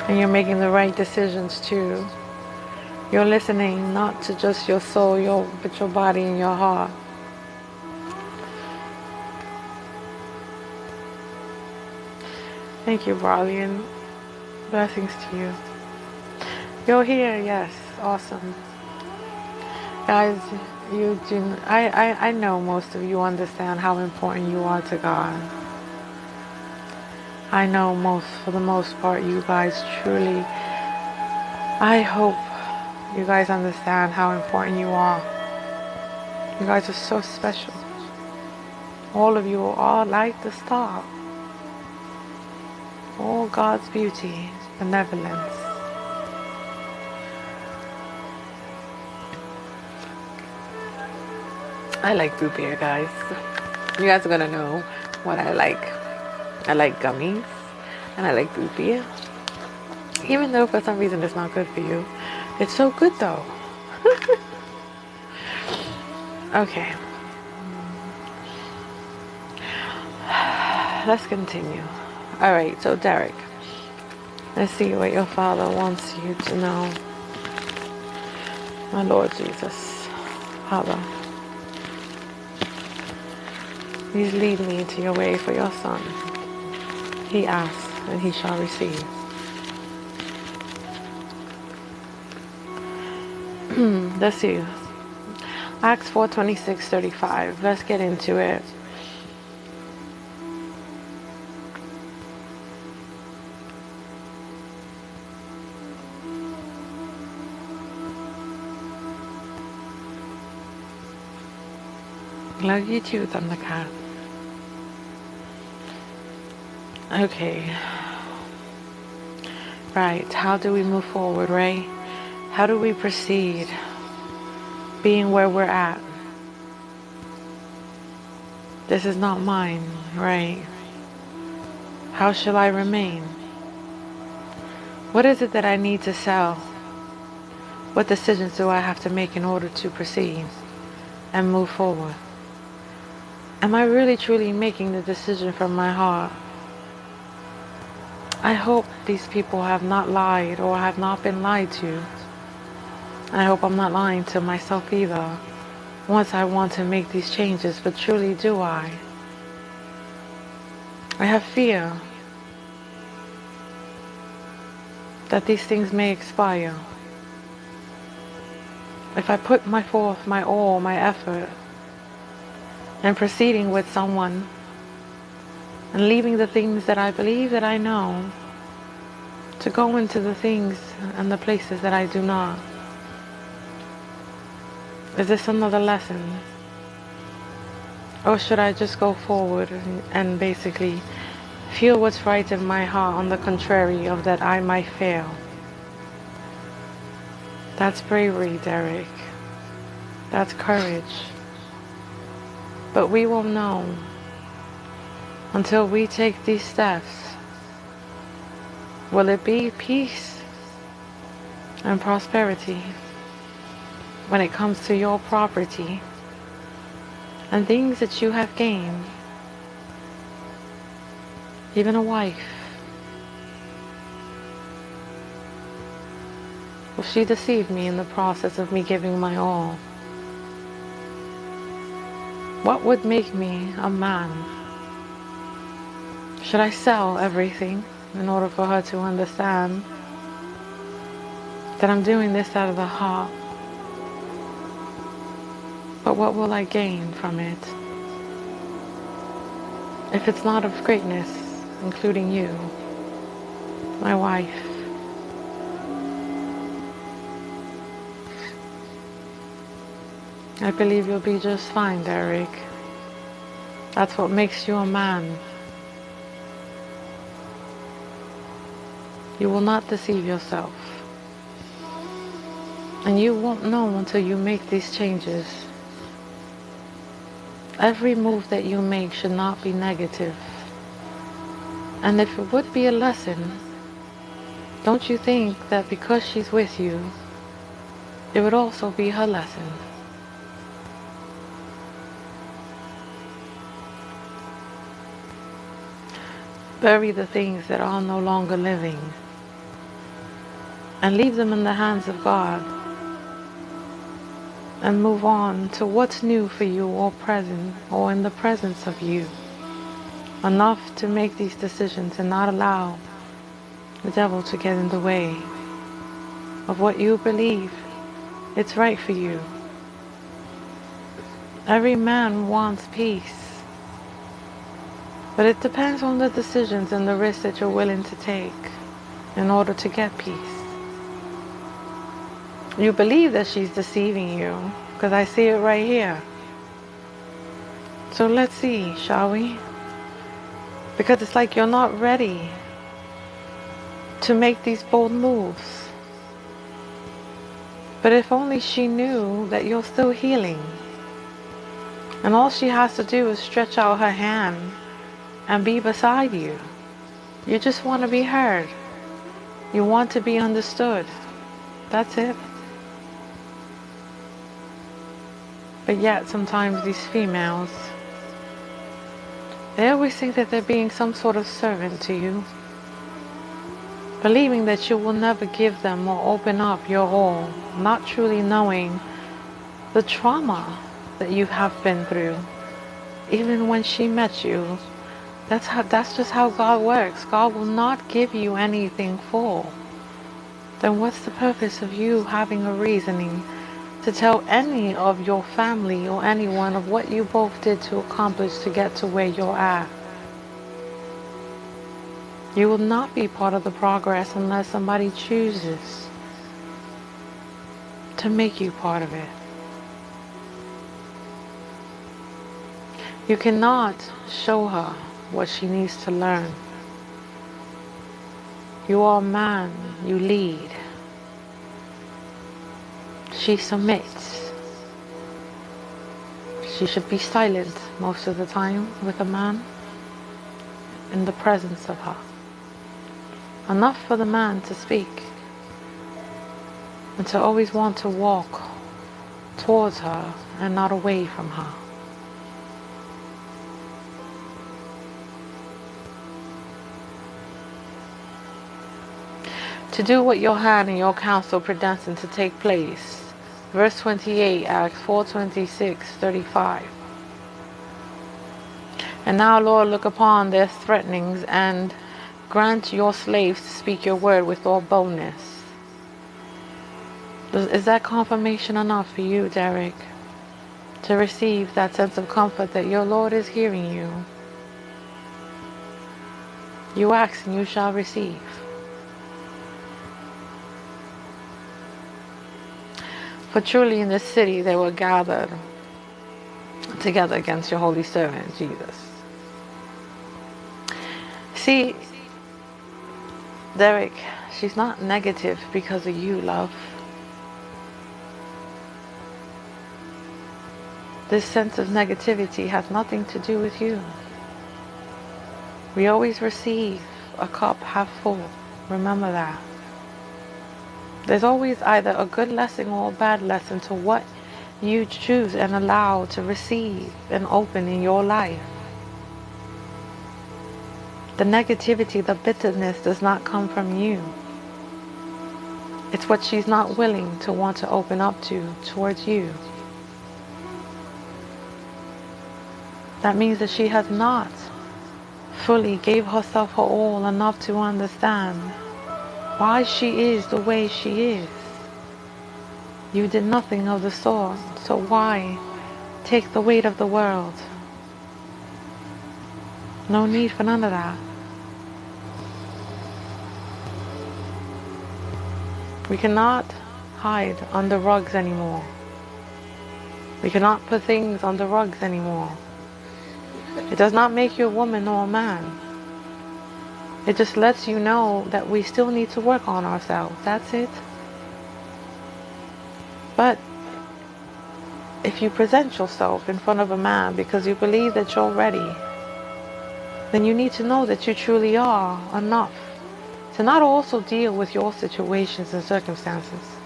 And you're making the right decisions too. You're listening not to just your soul, but your body and your heart. Thank you, Brilliant. Blessings to you. You're here, yes, awesome. Guys, I know most of you understand how important you are to God. I know for the most part, you guys truly, I hope you guys understand how important you are. You guys are so special. All of you are like the star. All God's beauty, benevolence. I like root beer, guys. You guys are gonna know what I like. I like gummies, and I like root beer. Even though for some reason it's not good for you. It's so good though. Okay. Let's continue. Alright, so Derek. Let's see what your Father wants you to know. My Lord Jesus. Father. Please lead me into your way for your Son. He asks, and he shall receive. Let's see. Acts 4:26-35. Let's get into it. Love you too, Thundercat. Okay. Right, how do we move forward, right? How do we proceed being where we're at? This is not mine, right? How shall I remain? What is it that I need to sell? What decisions do I have to make in order to proceed and move forward? Am I really truly making the decision from my heart? I hope these people have not lied or have not been lied to. I hope I'm not lying to myself either. Once I want to make these changes, but truly do I? I have fear that these things may expire. If I put forth my all, my effort, and proceeding with someone, and leaving the things that I believe that I know, to go into the things and the places that I do not. Is this another lesson? Or should I just go forward and basically feel what's right in my heart on the contrary of that I might fail? That's bravery, Derek. That's courage. But we will know until we take these steps. Will it be peace and prosperity when it comes to your property and things that you have gained? Even a wife. Will she deceive me in the process of me giving my all? What would make me a man? Should I sell everything in order for her to understand that I'm doing this out of the heart? But what will I gain from it? If it's not of greatness, including you, my wife. I believe you'll be just fine, Derek. That's what makes you a man. You will not deceive yourself. And you won't know until you make these changes. Every move that you make should not be negative. And if it would be a lesson, don't you think that because she's with you, it would also be her lesson? Bury the things that are no longer living and leave them in the hands of God, and move on to what's new for you or present or in the presence of you. Enough to make these decisions and not allow the devil to get in the way of what you believe it's right for you. Every man wants peace, but it depends on the decisions and the risks that you're willing to take in order to get peace. You believe that she's deceiving you, because I see it right here. So let's see, shall we? Because it's like you're not ready to make these bold moves. But if only she knew that you're still healing. And all she has to do is stretch out her hand and be beside you. You just want to be heard. You want to be understood. That's it. But yet sometimes these females, they always think that they're being some sort of servant to you, believing that you will never give them or open up your all, not truly knowing the trauma that you have been through. Even when she met you, that's just how God works. God will not give you anything full. Then what's the purpose of you having a reasoning to tell any of your family or anyone of what you both did to accomplish to get to where you're at? You will not be part of the progress unless somebody chooses to make you part of it. You cannot show her what she needs to learn. You are a man, you lead. She submits. She should be silent most of the time with a man in the presence of her. Enough for the man to speak and to always want to walk towards her and not away from her. To do what your hand and your counsel predestined to take place. Verse 28, Acts 4:26-35. And now, Lord, look upon their threatenings and grant your slaves to speak your word with all boldness. Is that confirmation enough for you, Derek, to receive that sense of comfort that your Lord is hearing you? You ask and you shall receive. For truly in this city they were gathered together against your holy servant, Jesus. See, Derek, she's not negative because of you, love. This sense of negativity has nothing to do with you. We always receive a cup half full. Remember that. There's always either a good lesson or a bad lesson to what you choose and allow to receive and open in your life. The negativity, the bitterness does not come from you. It's what she's not willing to want to open up to towards you. That means that she has not fully gave herself her all enough to understand why she is the way she is. You did nothing of the sort, so why take the weight of the world? No need for none of that. We cannot hide under rugs anymore. We cannot put things under rugs anymore. It does not make you a woman or a man. It just lets you know that we still need to work on ourselves. That's it. But if you present yourself in front of a man because you believe that you're ready, then you need to know that you truly are enough to not also deal with your situations and circumstances,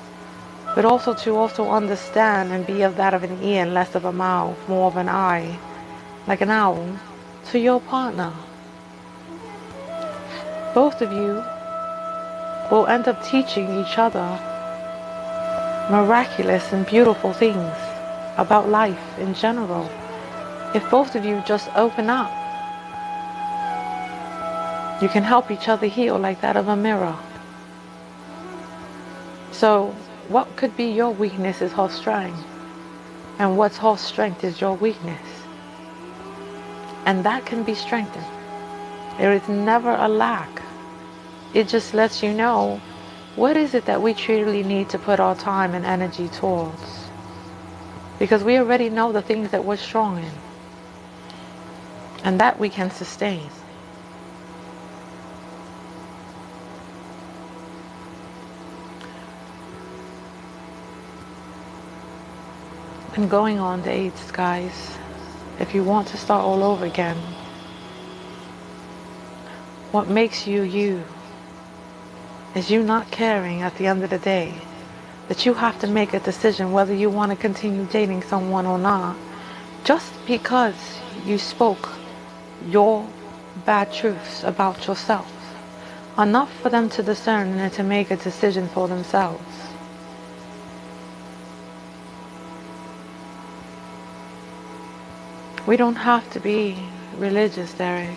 but also to also understand and be of that of an ear and less of a mouth, more of an eye, like an owl, to your partner. Both of you will end up teaching each other miraculous and beautiful things about life in general. If both of you just open up, you can help each other heal like that of a mirror. So what could be your weakness is her strength, and what's her strength is your weakness. And that can be strengthened. There is never a lack. It just lets you know what is it that we truly need to put our time and energy towards. Because we already know the things that we're strong in, and that we can sustain. And going on dates, guys, if you want to start all over again, what makes you you is you not caring at the end of the day that you have to make a decision whether you want to continue dating someone or not, just because you spoke your bad truths about yourself. Enough for them to discern and to make a decision for themselves. We don't have to be religious, Derek,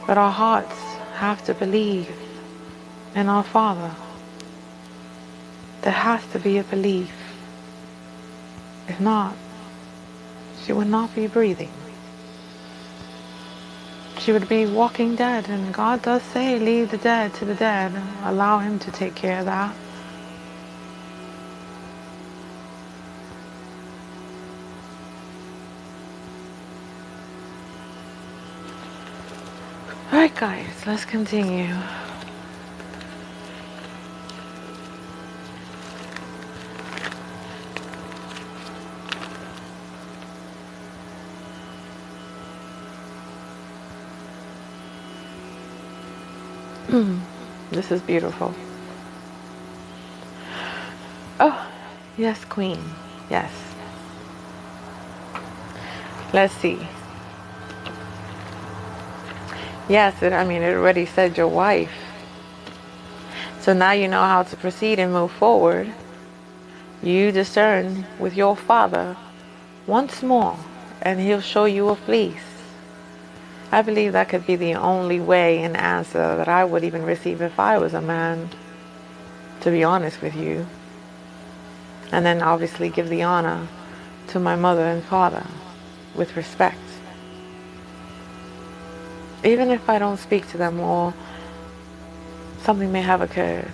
but our hearts have to believe in our Father. There has to be a belief. If not, she would not be breathing. She would be walking dead, and God does say, leave the dead to the dead. Allow Him to take care of that. Alright guys, let's continue. This is beautiful. Oh, yes, Queen. Yes. Let's see. Yes, it already said your wife. So now you know how to proceed and move forward. You discern with your Father once more, and He'll show you a fleece. I believe that could be the only way and answer that I would even receive if I was a man, to be honest with you. And then obviously give the honor to my mother and father with respect. Even if I don't speak to them or something may have occurred,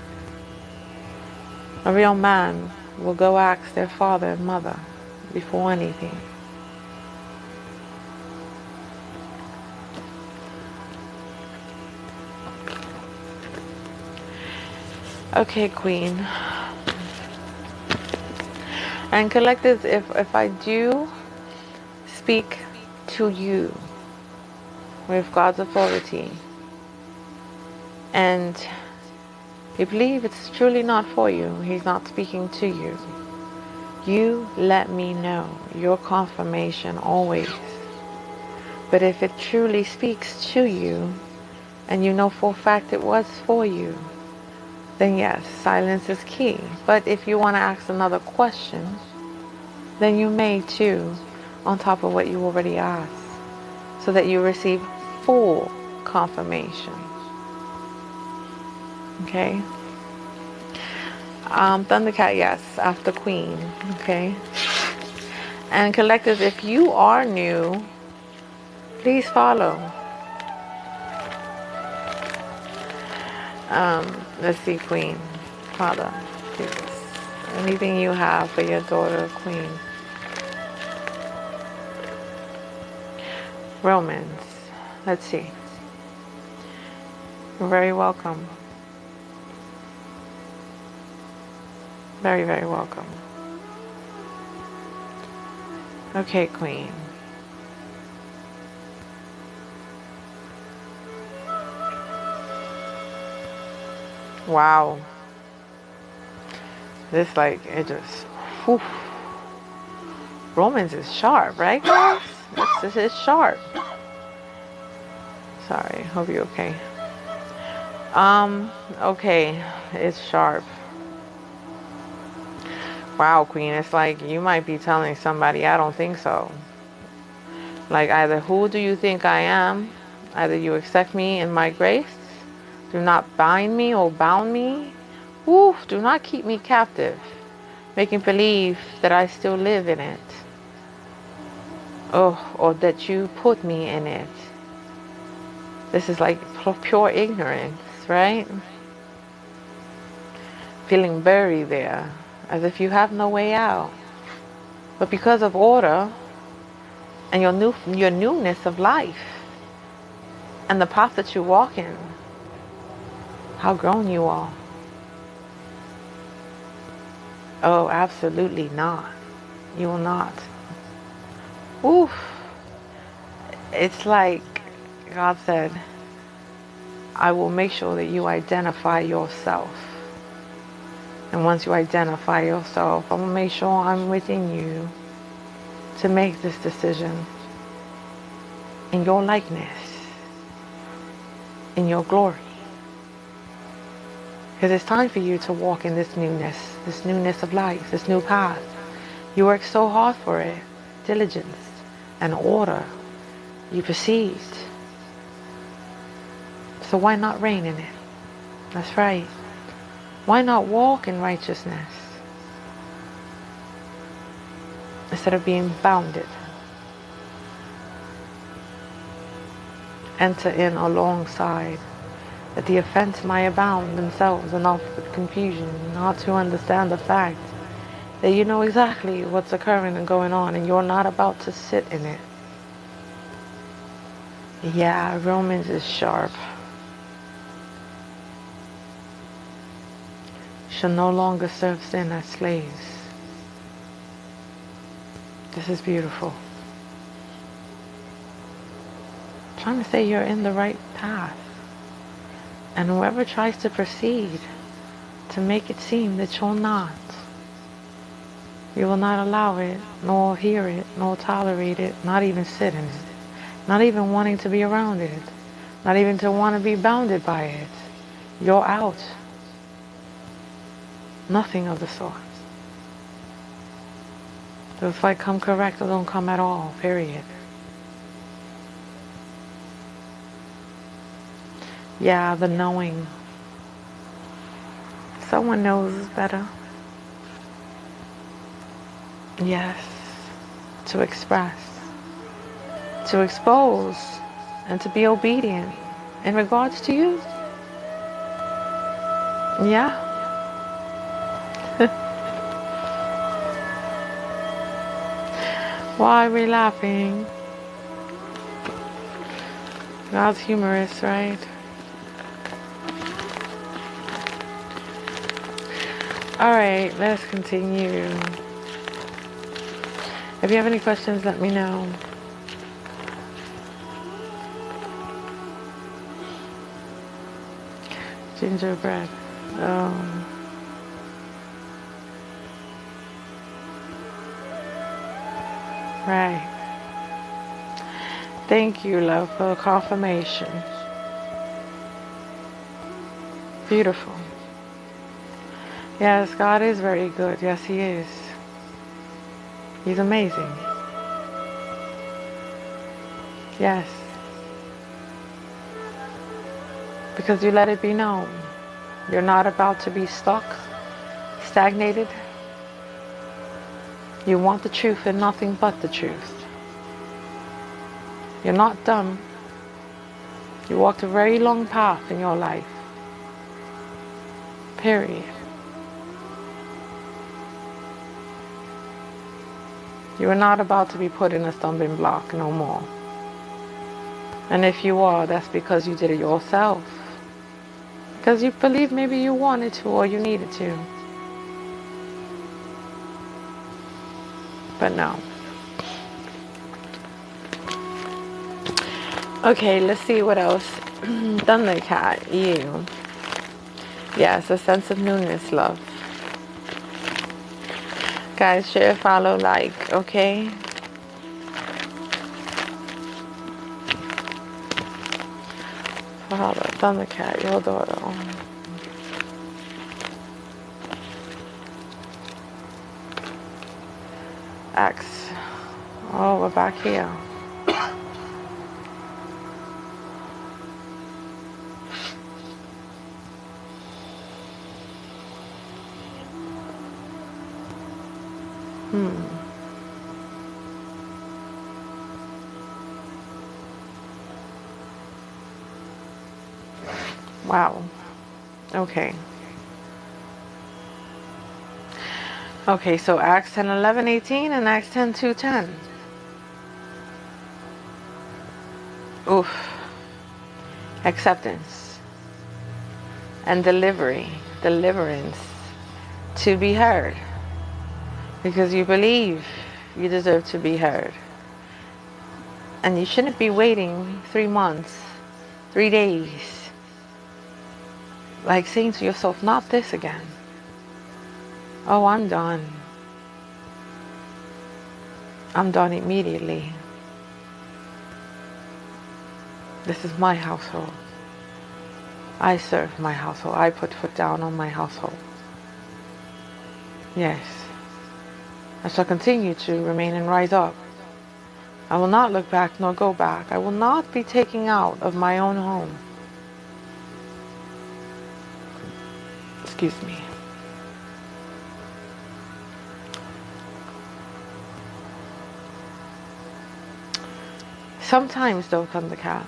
a real man will go ask their father and mother before anything. Okay, Queen. And collectives, if I do speak to you with God's authority, and you believe it's truly not for you, He's not speaking to you, you let me know your confirmation always. But if it truly speaks to you, and you know for a fact it was for you, then yes, silence is key. But if you want to ask another question, then you may too, on top of what you already asked, so that you receive full confirmation. Okay? Thundercat, yes, after Queen. Okay? And collectors, if you are new, please follow. Let's see, Queen. Father, Jesus. Anything you have for your daughter, Queen. Romans. Let's see. You're very welcome. Very, very welcome. Okay, Queen. Wow. This, like, it just, whew. Romans is sharp, right, guys? This is sharp. Sorry, hope you're okay. Okay, it's sharp. Wow, Queen, it's like you might be telling somebody, I don't think so. Like, either who do you think I am? Either you accept me in my grace, do not bind me or bound me. Woof, do not keep me captive, making believe that I still live in it. Oh, or that you put me in it. This is like pure ignorance, right? Feeling buried there, as if you have no way out. But because of order and your newness of life and the path that you walk in, how grown you are. Oh, absolutely not. You will not. Oof. It's like God said, I will make sure that you identify yourself. And once you identify yourself, I will make sure I'm within you to make this decision in your likeness, in your glory. Because it's time for you to walk in this newness of life, this new path. You worked so hard for it, diligence and order. You perceived. So why not reign in it? That's right. Why not walk in righteousness instead of being bounded? Enter in alongside, that the offense might abound themselves enough with confusion not to understand the fact that you know exactly what's occurring and going on, and you're not about to sit in it. Yeah, Romans is sharp. Shall no longer serve sin as slaves. This is beautiful. I'm trying to say you're in the right path. And whoever tries to proceed to make it seem that you're not, you will not allow it, nor hear it, nor tolerate it, not even sit in it, not even wanting to be around it, not even to want to be bounded by it. You're out. Nothing of the sort. So it's like come correct or don't come at all, period. Yeah, the knowing. Someone knows better. Yes. To express. To expose. And to be obedient. In regards to you. Yeah. Why are we laughing? God's humorous, right? Alright, let's continue. If you have any questions, let me know. Gingerbread. Right. Thank you, love, for confirmation. Beautiful. Yes, God is very good. Yes, He is. He's amazing. Yes. Because you let it be known. You're not about to be stuck, stagnated. You want the truth and nothing but the truth. You're not dumb. You walked a very long path in your life. Period. You are not about to be put in a stumbling block no more. And if you are, that's because you did it yourself. Because you believe maybe you wanted to or you needed to. But no. Okay, let's see what else. Thundercat, you. Yes, a sense of newness, love. Guys, share, follow, like, okay? Follow, Thundercat, your daughter. X. Oh, we're back here. Wow. Okay. Okay, so Acts 10, 11, 18 and Acts 10, 2, 10. Oof. Acceptance and deliverance to be heard. Because you believe you deserve to be heard. And you shouldn't be waiting 3 months, 3 days. Like saying to yourself, not this again. Oh, I'm done. I'm done immediately. This is my household. I serve my household. I put foot down on my household. Yes. I shall continue to remain and rise up. I will not look back nor go back. I will not be taken out of my own home. Excuse me. Sometimes though, Thundercat,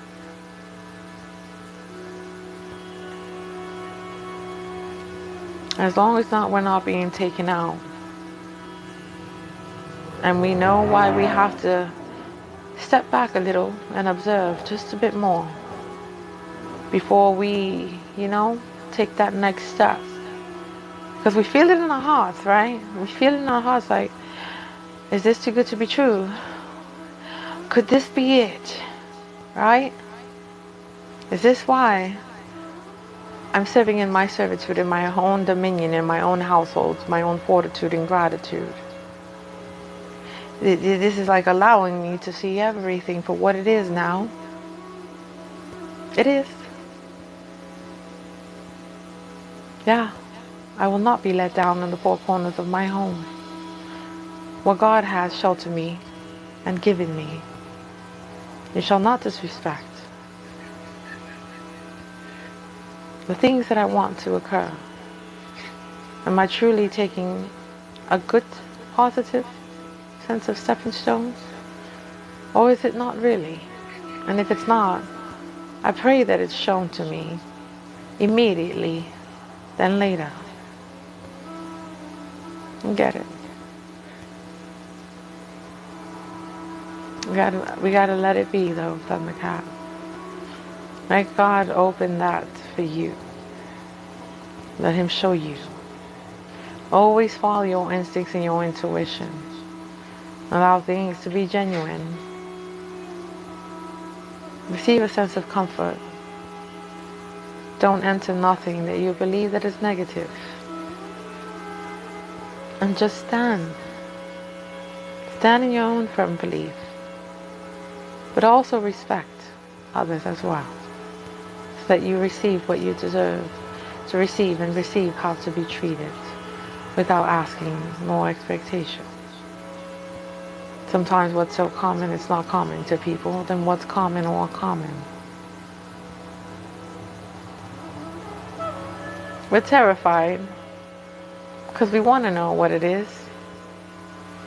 as long as we're not being taken out, and we know why we have to step back a little and observe just a bit more before we, take that next step. Because we feel it in our hearts, right? We feel it in our hearts like, is this too good to be true? Could this be it? Right? Is this why I'm serving in my servitude, in my own dominion, in my own household, my own fortitude and gratitude? This is like allowing me to see everything for what it is now. It is. Yeah. I will not be let down in the four corners of my home. What God has sheltered me and given me, you shall not disrespect. The things that I want to occur, am I truly taking a good, positive sense of stepping stones? Or is it not really? And if it's not, I pray that it's shown to me immediately, then later. You get it? We gotta let it be though, Thundercat. Let God open that for you. Let Him show you. Always follow your instincts and your intuition. Allow things to be genuine. Receive a sense of comfort. Don't enter nothing that you believe that is negative. And just stand. Stand in your own firm belief. But also respect others as well. So that you receive what you deserve to receive and receive how to be treated without asking more expectation. Sometimes what's so common is not common to people, then what's common or common. We're terrified because we want to know what it is.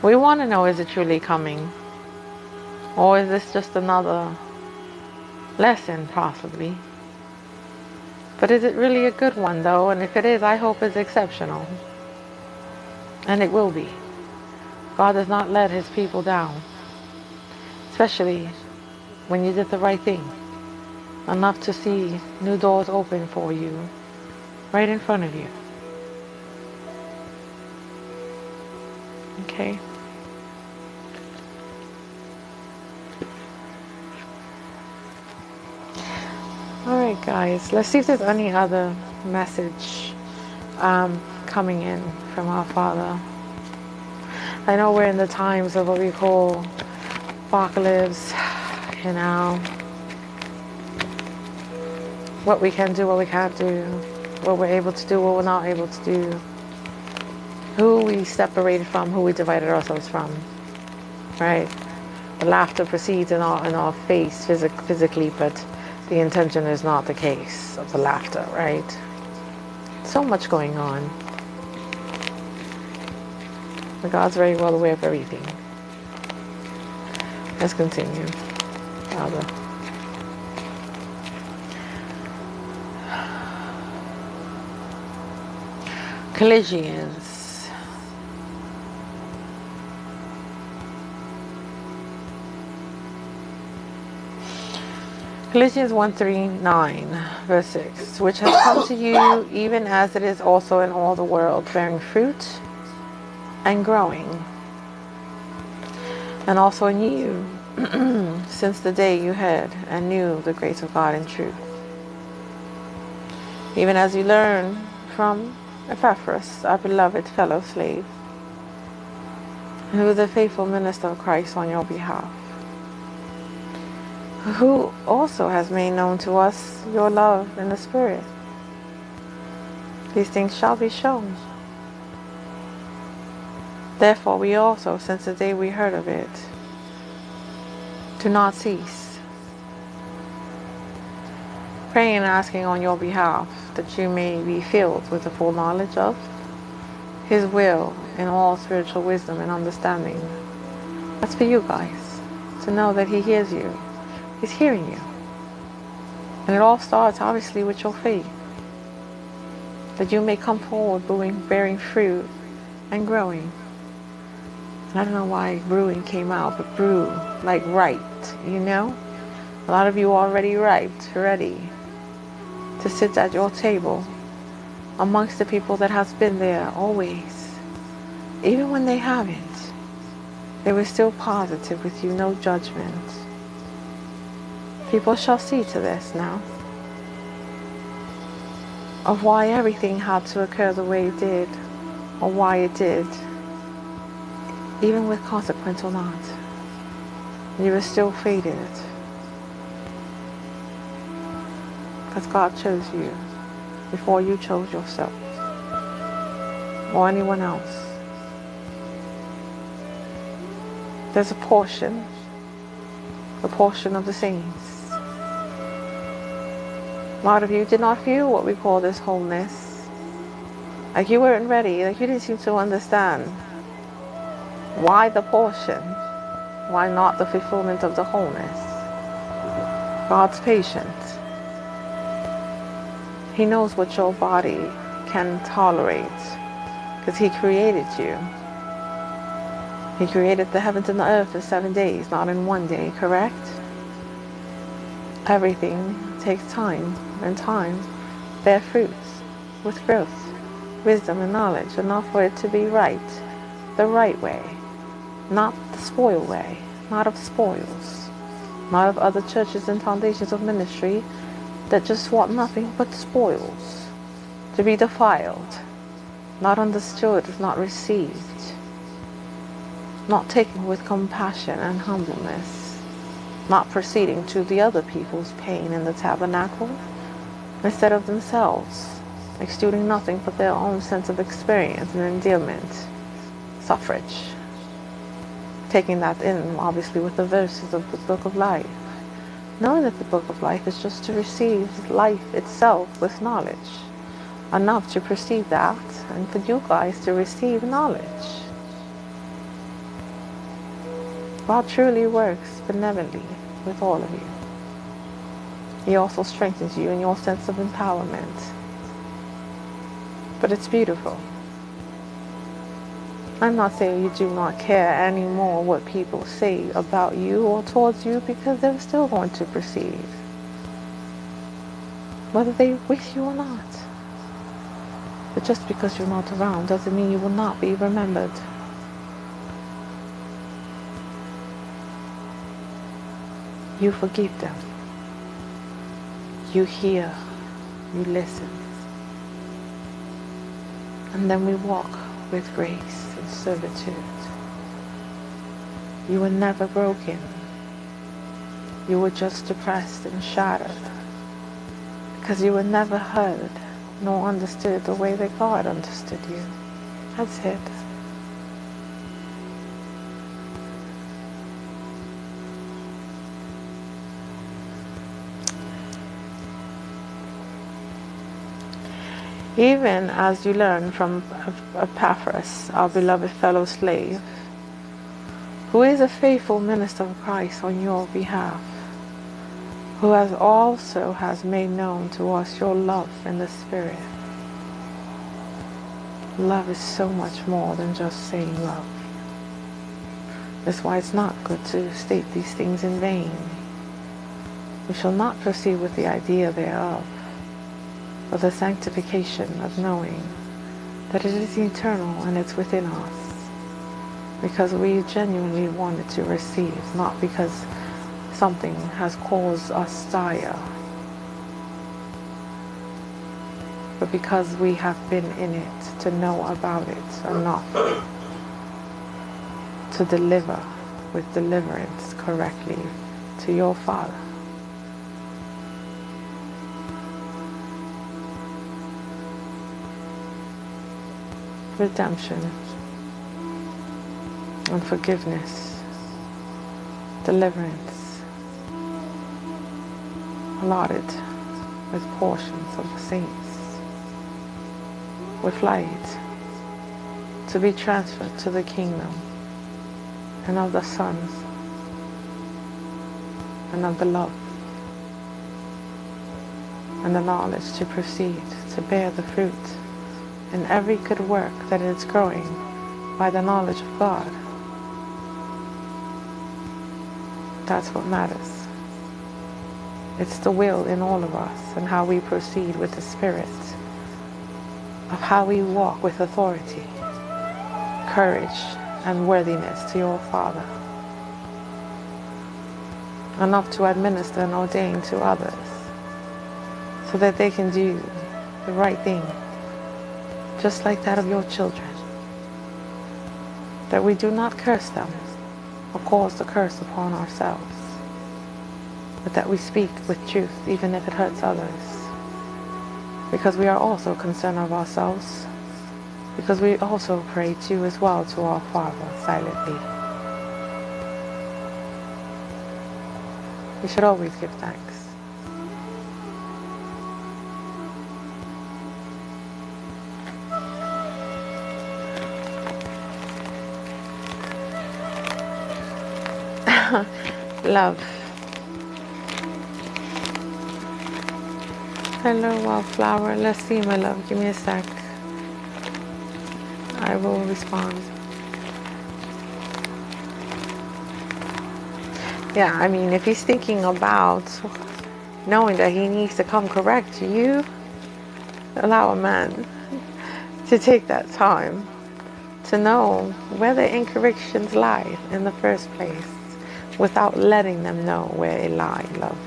We want to know, is it truly coming? Or is this just another lesson, possibly? But is it really a good one, though? And if it is, I hope it's exceptional. And it will be. God does not let His people down. Especially when you did the right thing. Enough to see new doors open for you right in front of you. Okay? Alright guys, let's see if there's any other message coming in from our Father. I know we're in the times of what we call apocalypse, you know, what we can do, what we can't do, what we're able to do, what we're not able to do, who we separated from, who we divided ourselves from, right? The laughter proceeds in our face physically, but the intention is not the case of the laughter, right? So much going on. But God's very well aware of everything. Let's continue. Father. Colossians. Colossians 1:9, verse 6, which has come to you even as it is also in all the world, bearing fruit and growing, and also in you, since the day you heard and knew the grace of God in truth. Even as you learn from Epaphras, our beloved fellow slave, who is a faithful minister of Christ on your behalf, who also has made known to us your love in the Spirit. These things shall be shown. Therefore we also, since the day we heard of it, do not cease, praying and asking on your behalf that you may be filled with the full knowledge of His will in all spiritual wisdom and understanding. That's for you guys, to know that He hears you. He's hearing you. And it all starts obviously with your faith. That you may come forward bearing fruit and growing. And I don't know why brewing came out, but brew, like ripe, you know? A lot of you are already ripe, ready to sit at your table amongst the people that has been there always. Even when they haven't, they were still positive with you, no judgment. People shall see to this now, of why everything had to occur the way it did, or why it did, even with consequence or not. You were still fated, because God chose you before you chose yourself, or anyone else. There's a portion of the saints. A lot of you did not feel what we call this wholeness. Like you weren't ready, like you didn't seem to understand. Why the portion? Why not the fulfillment of the wholeness? God's patient. He knows what your body can tolerate, because He created you. He created the heavens and the earth in 7 days, not in 1 day, correct? Everything takes time, and time bear fruits with growth, wisdom and knowledge, enough for it to be right, the right way, not the spoil way, not of spoils, not of other churches and foundations of ministry that just want nothing but spoils, to be defiled, not understood, not received, not taken with compassion and humbleness, not proceeding to the other people's pain in the tabernacle, instead of themselves, exuding nothing but their own sense of experience and endearment, suffrage, taking that in, obviously, with the verses of the Book of Life, knowing that the Book of Life is just to receive life itself with knowledge, enough to perceive that, and for you guys to receive knowledge. God truly works benevolently with all of you. He also strengthens you in your sense of empowerment. But it's beautiful. I'm not saying you do not care anymore what people say about you or towards you, because they're still going to perceive, whether they wish you or not. But just because you're not around doesn't mean you will not be remembered. You forgive them. You hear. You listen. And then we walk with grace and servitude. You were never broken. You were just depressed and shattered because you were never heard nor understood the way that God understood you. That's it. Even as you learn from Epaphras, our beloved fellow slave, who is a faithful minister of Christ on your behalf, who has made known to us your love in the Spirit. Love is so much more than just saying love. That's why it's not good to state these things in vain. We shall not proceed with the idea thereof, but the sanctification of knowing that it is eternal and it's within us, because we genuinely wanted to receive, not because something has caused us dire, but because we have been in it to know about it enough to deliver with deliverance correctly to your Father. Redemption and forgiveness, deliverance, allotted with portions of the saints, with light to be transferred to the kingdom and of the sons and of the love and the knowledge to proceed to bear the fruit in every good work that is growing by the knowledge of God. That's what matters. It's the will in all of us and how we proceed with the Spirit, of how we walk with authority, courage, and worthiness to your Father, enough to administer and ordain to others so that they can do the right thing, just like that of your children, that we do not curse them or cause the curse upon ourselves, but that we speak with truth even if it hurts others, because we are also concerned of ourselves, because we also pray too as well to our Father silently. We should always give thanks. Love. Hello, Wildflower. Let's see, my love. Give me a sec. I will respond. Yeah, I mean, if he's thinking about knowing that he needs to come correct you, allow a man to take that time to know where the incorrections lie in the first place, without letting them know where it lies, love.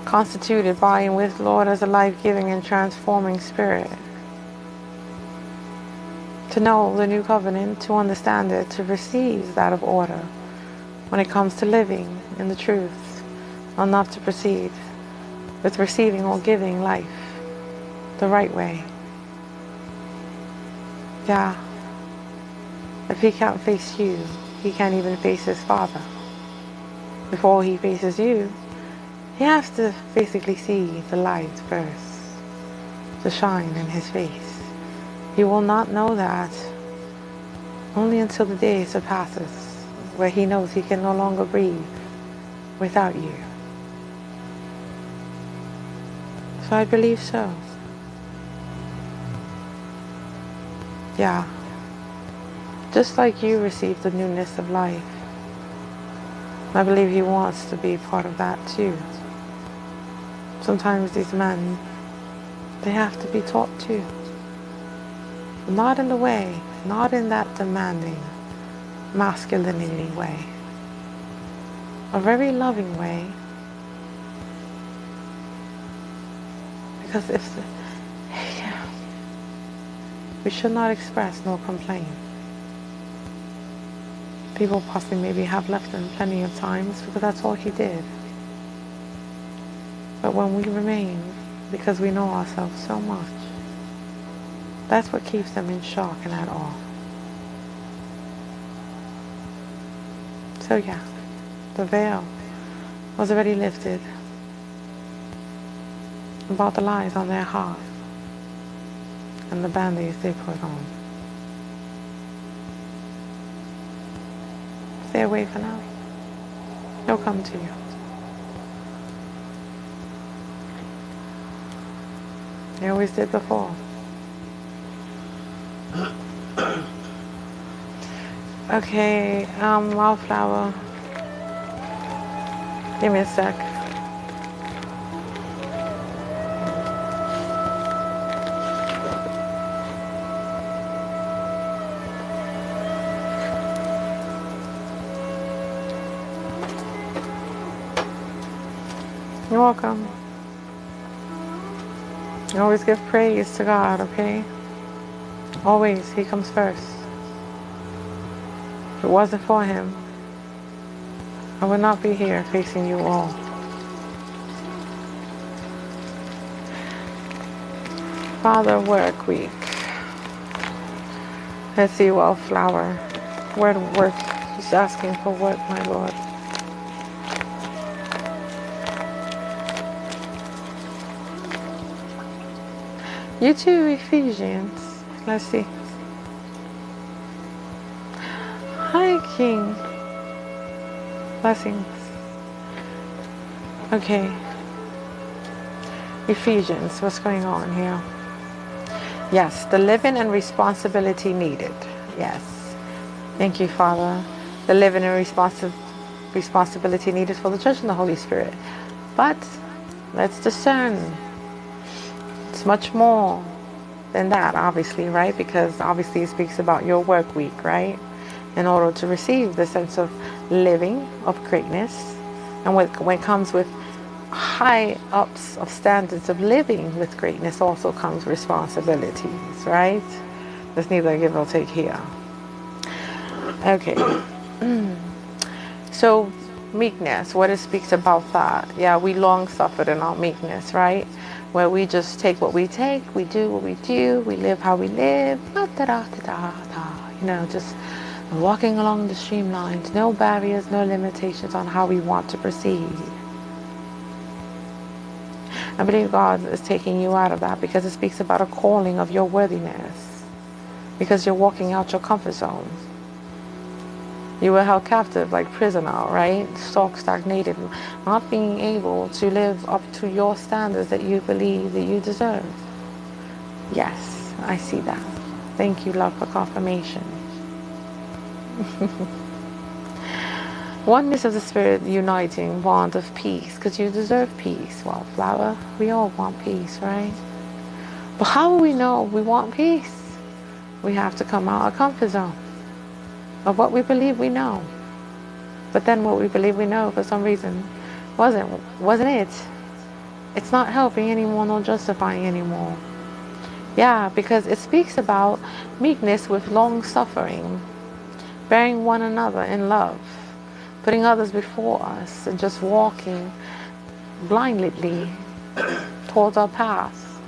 Constituted by and with Lord as a life-giving and transforming spirit. To know the new covenant, to understand it, to receive that of order when it comes to living in the truth, enough to proceed with receiving or giving life the right way. Yeah. If he can't face you, he can't even face his Father. Before he faces you, he has to basically see the light first, to shine in his face. He will not know that only until the day surpasses, where he knows he can no longer breathe without you. So I believe so. Yeah. Just like you received the newness of life I believe he wants to be part of that too. Sometimes these men, they have to be taught too. Not in the way, not in that demanding, masculinity way. A very loving way. Because we should not express nor complain. People possibly maybe have left him plenty of times because that's all he did. But when we remain, because we know ourselves so much, that's what keeps them in shock and at awe. So yeah, the veil was already lifted about the lies on their heart and the band-aids they put on. Stay away for now. He'll come to you. He always did before. Okay, Wildflower. Give me a sec. You're welcome. You always give praise to God, okay? Always, he comes first. If it wasn't for him, I would not be here facing you all. Father, work week. Let's see, Wildflower. Where to work? He's asking for work, my Lord. You too, Ephesians. Let's see. Hi, King. Blessings. Okay. Ephesians, what's going on here? Yes, the living and responsibility needed. Yes. Thank you, Father. The living and responsibility needed for the Church and the Holy Spirit. But let's discern. It's much more than that, obviously, right? Because obviously it speaks about your work week, right? In order to receive the sense of living, of greatness, and when it comes with high ups of standards of living with greatness, also comes responsibilities, right? There's neither give or take here. Okay. So meekness, what it speaks about that? Yeah, we long suffered in our meekness, right? Where we just take what we take, we do what we do, we live how we live, just walking along the streamlines, no barriers, no limitations on how we want to proceed. I believe God is taking you out of that because it speaks about a calling of your worthiness. Because you're walking out your comfort zone. You were held captive like prisoner, right? Stagnated, not being able to live up to your standards that you believe that you deserve. Yes, I see that. Thank you, love, for confirmation. Oneness of the Spirit uniting, bond of peace, because you deserve peace, Wildflower. We all want peace, right? But how will we know we want peace? We have to come out of our comfort zone of what we believe we know. But then what we believe we know, for some reason, wasn't it. It's not helping anymore, nor justifying anymore. Yeah, because it speaks about meekness with long suffering, bearing one another in love, putting others before us, and just walking blindly towards our path,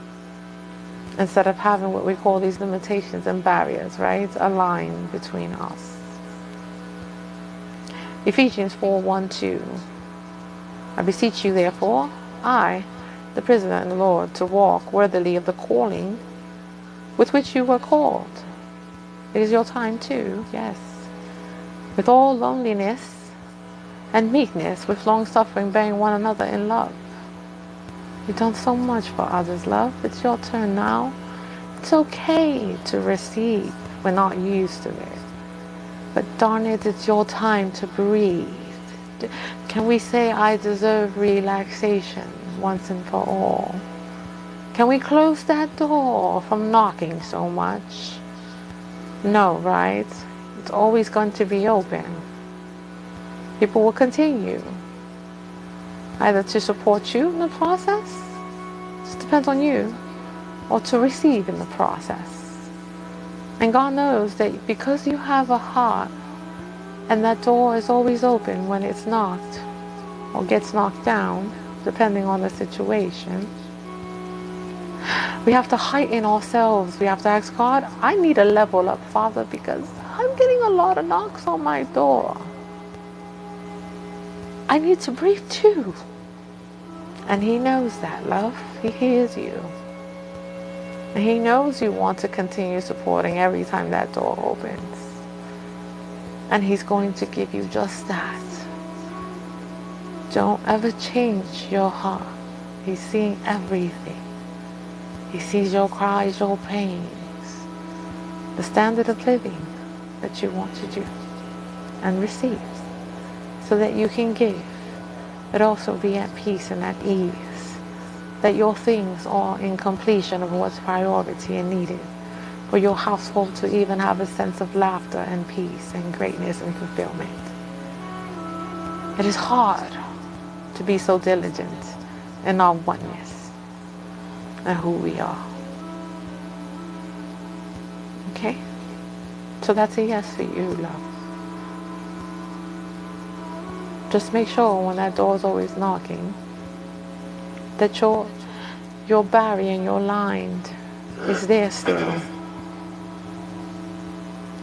instead of having what we call these limitations and barriers, right? A line between us. Ephesians 4:1-2. I beseech you, therefore, I, the prisoner in the Lord, to walk worthily of the calling with which you were called. It is your time too, yes. With all loneliness and meekness, with long suffering, bearing one another in love. You've done so much for others, love. It's your turn now. It's okay to receive. We're not used to it. But darn it, it's your time to breathe. Can we say, I deserve relaxation once and for all? Can we close that door from knocking so much? No, right? It's always going to be open. People will continue either to support you in the process, it just depends on you, or to receive in the process. And God knows that because you have a heart, and that door is always open when it's knocked or gets knocked down, depending on the situation, we have to heighten ourselves. We have to ask God, I need a level up, Father, because I'm getting a lot of knocks on my door. I need to breathe too. And He knows that, love. He hears you. And He knows you want to continue supporting every time that door opens. And He's going to give you just that. Don't ever change your heart. He's seeing everything. He sees your cries, your pains, the standard of living that you want to do and receive, so that you can give, but also be at peace and at ease, that your things are in completion of what's priority and needed for your household to even have a sense of laughter and peace and greatness and fulfillment. It is hard to be so diligent in our oneness and who we are. Okay? So that's a yes for you, love. Just make sure when that door is always knocking that your barrier and your line is there still.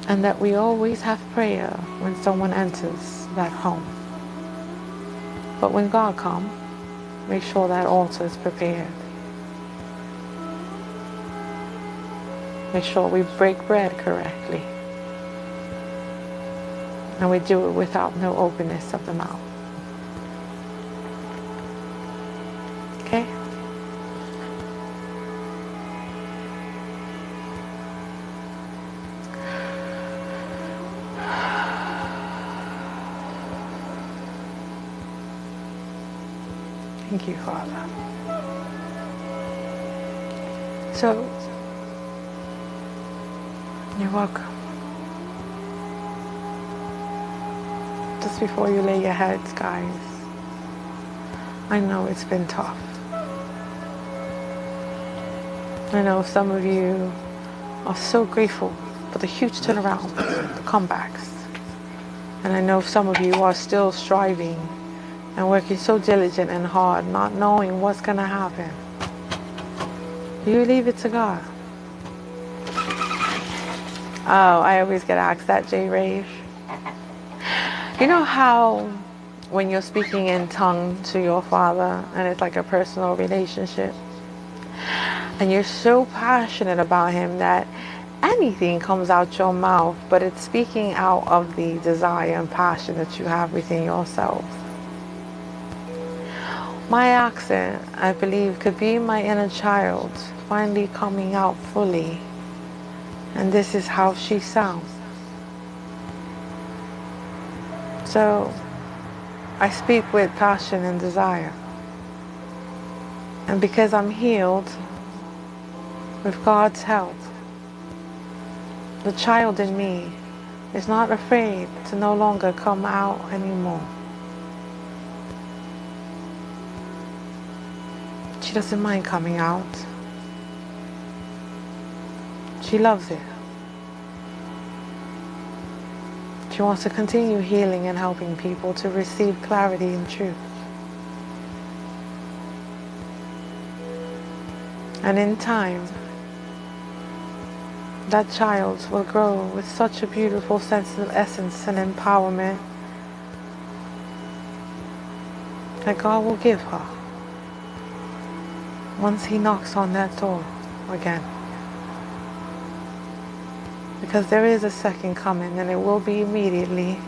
And that we always have prayer when someone enters that home. But when God comes, make sure that altar is prepared. Make sure we break bread correctly. And we do it without no openness of the mouth. Okay? Thank you, Father. So, you're welcome. Just before you lay your heads, guys, I know it's been tough. I know some of you are so grateful for the huge turnaround, the comebacks. And I know some of you are still striving and working so diligent and hard, not knowing what's going to happen. You leave it to God. Oh, I always get asked that, J. Rave. You know how when you're speaking in tongue to your Father and it's like a personal relationship, and you're so passionate about Him that anything comes out your mouth, but it's speaking out of the desire and passion that you have within yourself. My accent, I believe, could be my inner child finally coming out fully. And this is how she sounds. So, I speak with passion and desire. And because I'm healed, with God's help, the child in me is not afraid to no longer come out anymore. She doesn't mind coming out. She loves it. She wants to continue healing and helping people to receive clarity and truth. And in time, that child will grow with such a beautiful sense of essence and empowerment that God will give her once He knocks on that door again. Because there is a second coming, and it will be immediately.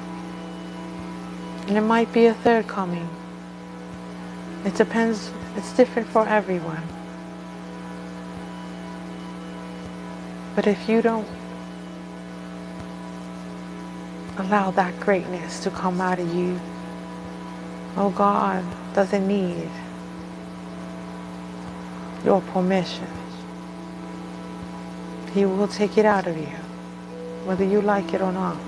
And it might be a third coming. It depends, it's different for everyone. But if you don't allow that greatness to come out of you, Oh, God doesn't need your permission. He will take it out of you, whether you like it or not.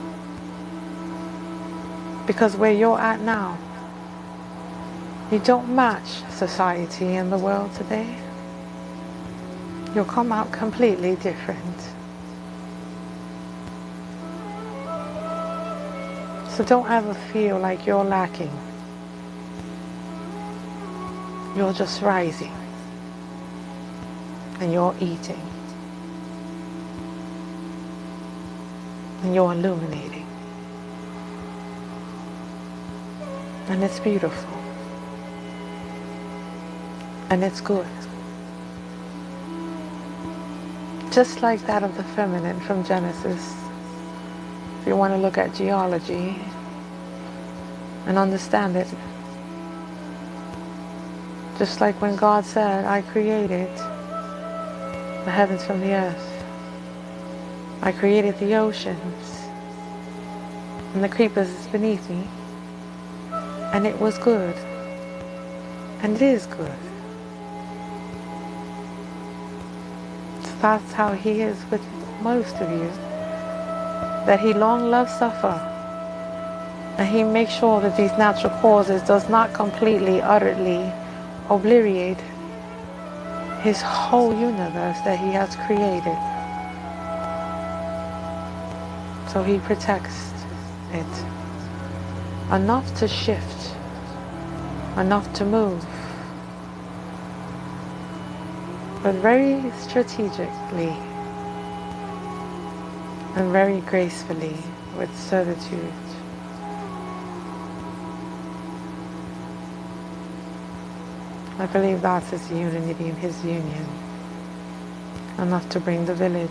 Because where you're at now, you don't match society and the world today. You'll come out completely different. So don't ever feel like you're lacking. You're just rising. And you're eating. And you're illuminating. And it's beautiful. And it's good. Just like that of the feminine from Genesis. If you want to look at geology and understand it, just like when God said, I created the heavens from the earth. I created the oceans and the creepers beneath me. And it was good. And it is good. So that's how He is with most of you. That He long loves suffer. And He makes sure that these natural causes does not completely, utterly obliterate His whole universe that He has created. So He protects it enough to shift, enough to move, but very strategically and very gracefully with certitude. I believe that's His unity and His union, enough to bring the village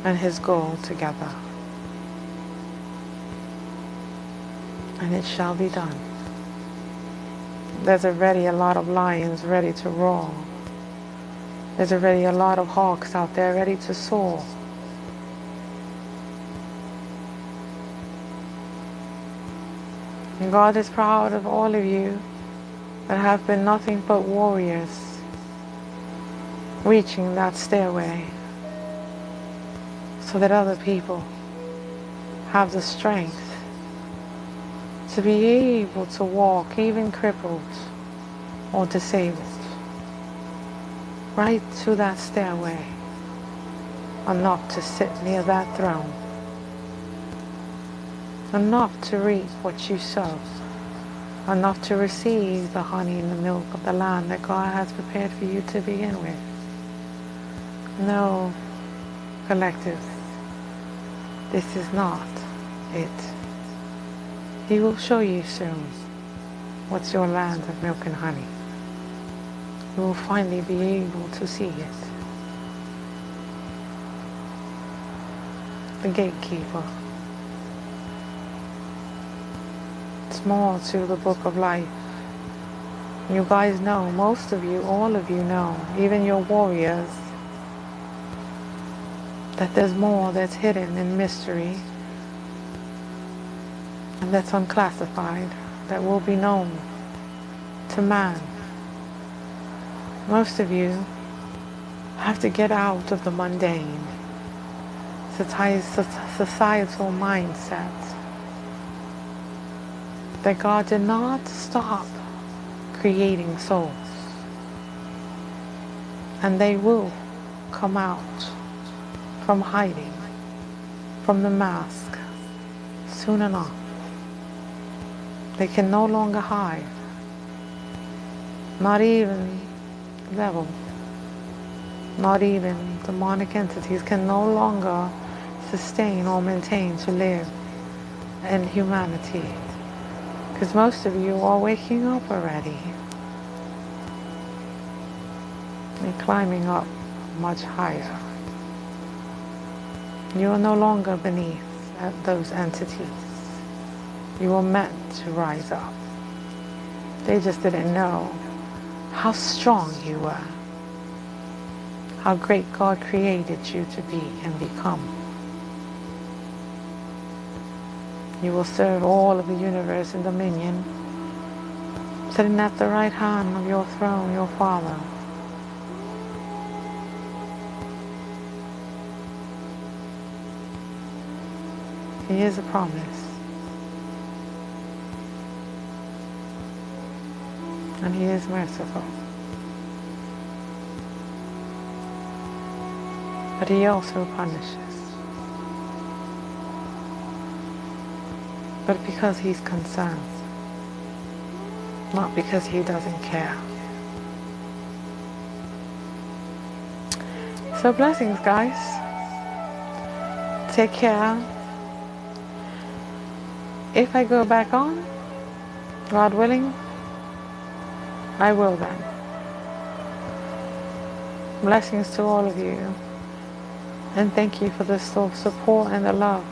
and His goal together. And it shall be done. There's already a lot of lions ready to roar. There's already a lot of hawks out there ready to soar. And God is proud of all of you that have been nothing but warriors, reaching that stairway so that other people have the strength to be able to walk, even crippled or disabled, right to that stairway, enough to sit near that throne, enough to reap what you sow, enough to receive the honey and the milk of the land that God has prepared for you to begin with. No, collective, this is not it. He will show you soon what's your land of milk and honey. You will finally be able to see it. The gatekeeper. It's more to the book of life. You guys know, most of you, all of you know, even your warriors, that there's more that's hidden in mystery and that's unclassified, that will be known to man. Most of you have to get out of the mundane, societal mindset that God did not stop creating souls. And they will come out from hiding, from the mask, soon enough. They can no longer hide, not even the devil, not even demonic entities can no longer sustain or maintain to live in humanity. Because most of you are waking up already and climbing up much higher. You are no longer beneath those entities. You were meant to rise up. They just didn't know how strong you were, how great God created you to be and become. You will serve all of the universe in dominion sitting at the right hand of your throne, your Father. He is a promise. And He is merciful. But He also punishes. But because He's concerned, not because He doesn't care. So blessings, guys. Take care. If I go back on, God willing, I will then. Blessings to all of you. And thank you for the support and the love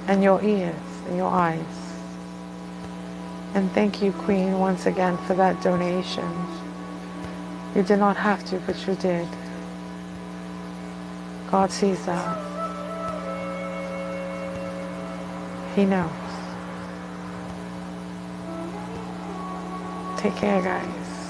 and your ears and your eyes. And thank you, Queen, once again for that donation. You did not have to, but you did. God sees that. He knows. Take care, guys.